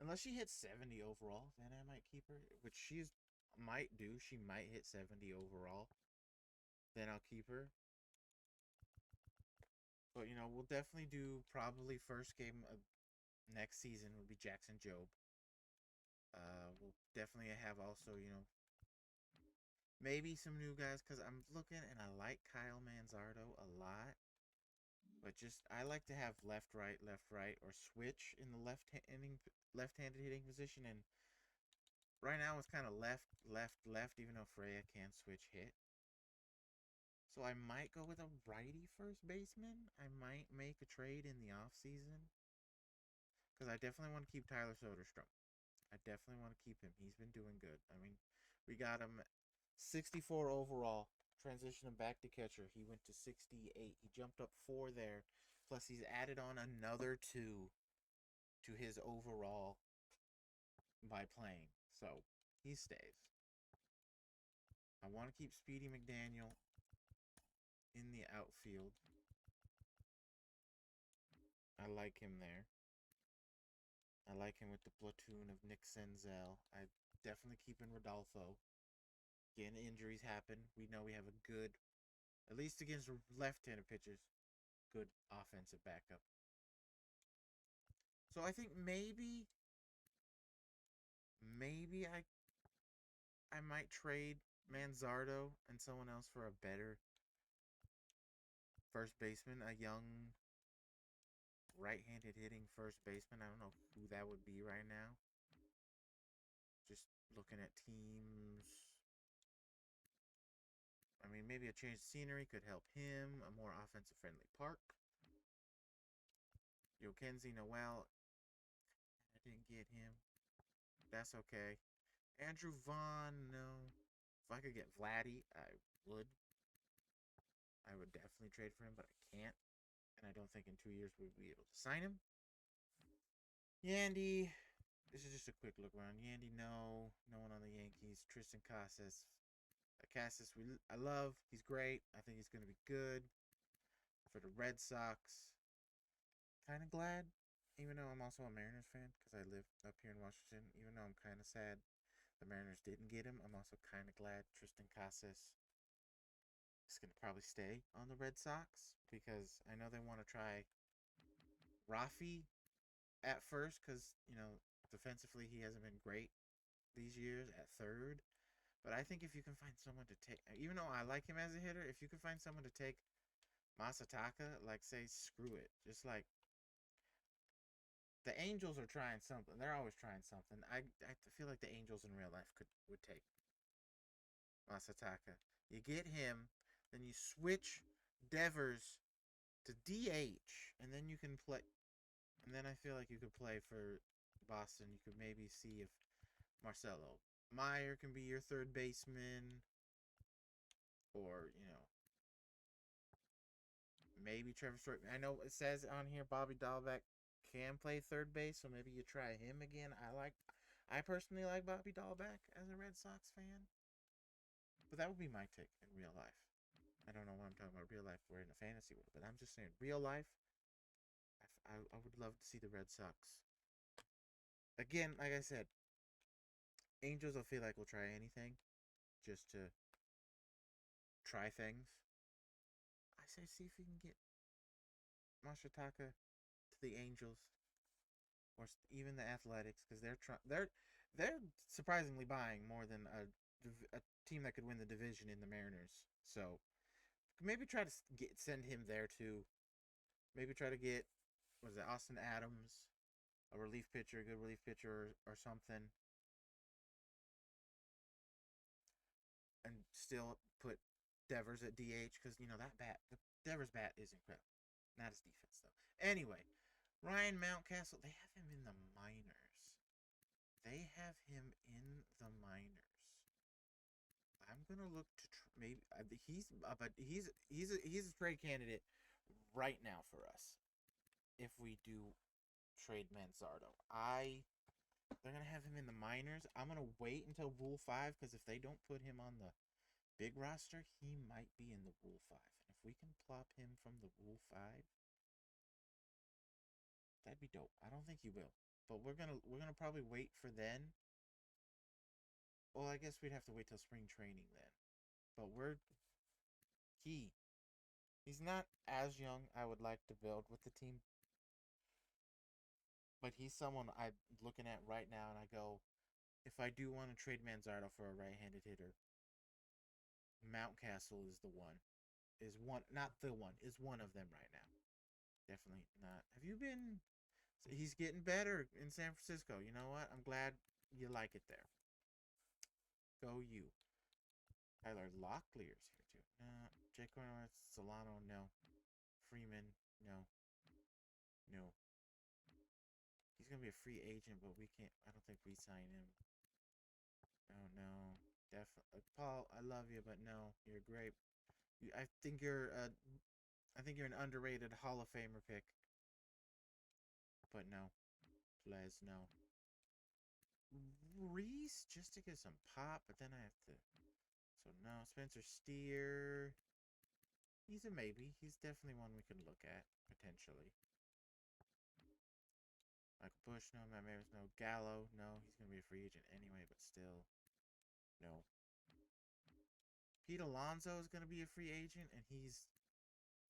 Unless she hits 70 overall, then I might keep her, which she's might do. She might hit 70 overall. Then I'll keep her. But, we'll definitely do probably first game of next season would be Jackson Jobe. We'll definitely have also, maybe some new guys because I'm looking and I like Kyle Manzardo a lot. But I like to have left, right, or switch in the left-handed hitting position. And right now it's kind of left, left, left, even though Freya can switch hit. So I might go with a righty first baseman. I might make a trade in the offseason. Because I definitely want to keep Tyler Soderstrom. I definitely want to keep him. He's been doing good. I mean, we got him 64 overall. Transition him back to catcher. He went to 68. He jumped up 4 there. Plus, he's added on another 2 to his overall by playing. So, he stays. I want to keep Speedy McDaniel in the outfield. I like him there. I like him with the platoon of Nick Senzel. I definitely keeping Rodolfo. Again, injuries happen. We know we have a good, at least against left-handed pitchers, good offensive backup. So I think maybe I might trade Manzardo and someone else for a better first baseman, a young right-handed hitting first baseman. I don't know who that would be right now. Just looking at teams. I mean, maybe a change of scenery could help him. A more offensive-friendly park. Yokenzie Noel. I didn't get him. That's okay. Andrew Vaughn, no. If I could get Vladdy, I would. I would definitely trade for him, but I can't. And I don't think in 2 years we'll be able to sign him. Yandy. This is just a quick look around. Yandy, no. No one on the Yankees. Tristan Casas. Casas, I love. He's great. I think he's going to be good. For the Red Sox, kind of glad. Even though I'm also a Mariners fan because I live up here in Washington. Even though I'm kind of sad the Mariners didn't get him, I'm also kind of glad Tristan Casas is going to probably stay on the Red Sox because I know they want to try Rafi at first because, defensively he hasn't been great these years at third. But I think if you can find someone to take, even though I like him as a hitter, if you can find someone to take Masataka, like say, screw it. Just like the Angels are trying something. They're always trying something. I feel like the Angels in real life would take Masataka. You get him, then you switch Devers to DH, and then you can play. And then I feel like you could play for Boston. You could maybe see if Marcelo Meyer can be your third baseman, or maybe Trevor Story. I know it says on here Bobby Dahlbeck can play third base, so maybe you try him again. I personally like Bobby Dahlbeck as a Red Sox fan, but that would be my take in real life. I don't know what I'm talking about real life. We're in a fantasy world, but I'm just saying real life. I would love to see the Red Sox again. Like I said, Angels will feel like we'll try anything just to try things. I say see if we can get Masataka to the Angels or even the Athletics because they're surprisingly buying more than a team that could win the division in the Mariners. So maybe try to send him there too. Maybe try to get Austin Adams, a good relief pitcher or something, and still put Devers at DH because, Devers bat is incredible. Not his defense, though. Anyway, Ryan Mountcastle, they have him in the minors. I'm gonna look to maybe he's a trade candidate right now for us. If we do trade Manzardo, they're gonna have him in the minors. I'm gonna wait until Rule 5 because if they don't put him on the big roster, he might be in the Rule 5. And if we can plop him from the Rule 5, that'd be dope. I don't think he will, but we're gonna probably wait for then. Well, I guess we'd have to wait till spring training then. But he's not as young I would like to build with the team. But he's someone I'm looking at right now and I go, if I do want to trade Manzardo for a right-handed hitter, Mountcastle is one of them right now. Definitely not. Have you been? He's getting better in San Francisco. You know what? I'm glad you like it there. Go you. Tyler Locklier's here too. No. Jake Cornwell, Solano, no. Freeman, no. No. He's gonna be a free agent, but we can't. I don't think we sign him. Oh no. Definitely, Paul. I love you, but no. You're great. I think you're an underrated Hall of Famer pick. But no. Les, no. Reese, just to get some pop, but then I have to. So no. Spencer Steer. He's a maybe. He's definitely one we can look at, potentially. Michael Bush, no. Matt Maris, no. Gallo, no. He's going to be a free agent anyway, but still, no. Pete Alonso is going to be a free agent, and he's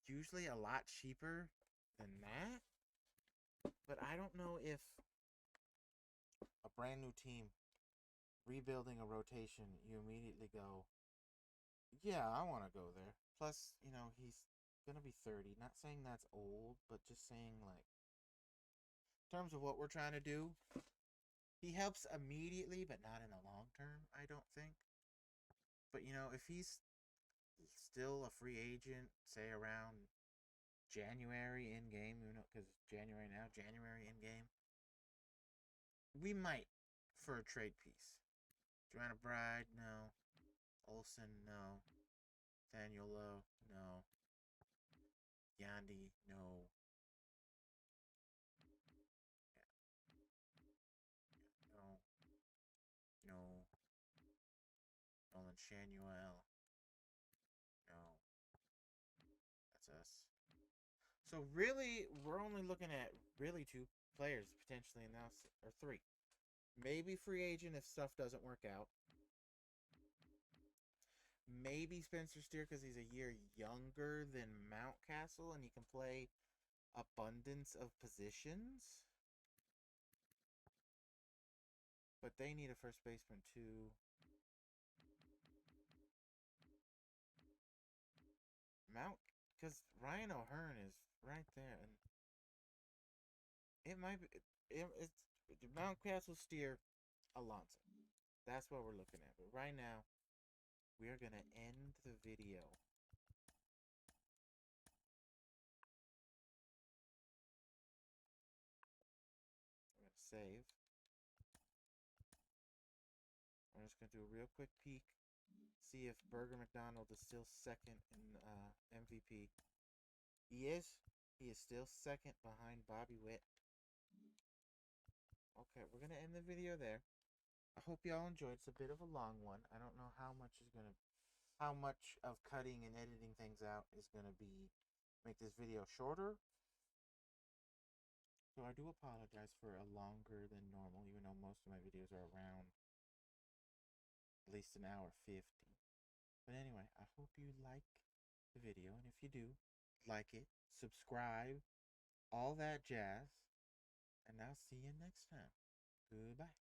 usually a lot cheaper than that. But I don't know if a brand new team rebuilding a rotation, you immediately go, yeah, I want to go there. Plus, he's going to be 30. Not saying that's old, but just saying, like, in terms of what we're trying to do, he helps immediately, but not in the long term, I don't think. But, if he's still a free agent, say around January in game, because it's January now, January in game, we might for a trade piece. Joanna Bride, no. Olsen, no. Thaniolo, no. Yandy, no. No. No. Nolan Shanuel, no. That's us. So really, we're only looking at really 2 players potentially now, or 3. Maybe free agent if stuff doesn't work out. Maybe Spencer Steer because he's a year younger than Mountcastle and he can play abundance of positions. But they need a first baseman too. Because Ryan O'Hearn is right there, and it might be it's Mountcastle, Steer, Alonso. That's what we're looking at. But right now, we are gonna end the video. I'm gonna save. I'm just gonna do a real quick peek. See if Burger McDonald is still second in MVP. He is. He is still second behind Bobby Witt. Okay, we're gonna end the video there. I hope y'all enjoyed. It's a bit of a long one. I don't know how much of cutting and editing things out is gonna make this video shorter. So I do apologize for a longer than normal, even though most of my videos are around at least an hour 50. But anyway, I hope you like the video, and if you do, like it, subscribe, all that jazz, and I'll see you next time. Goodbye.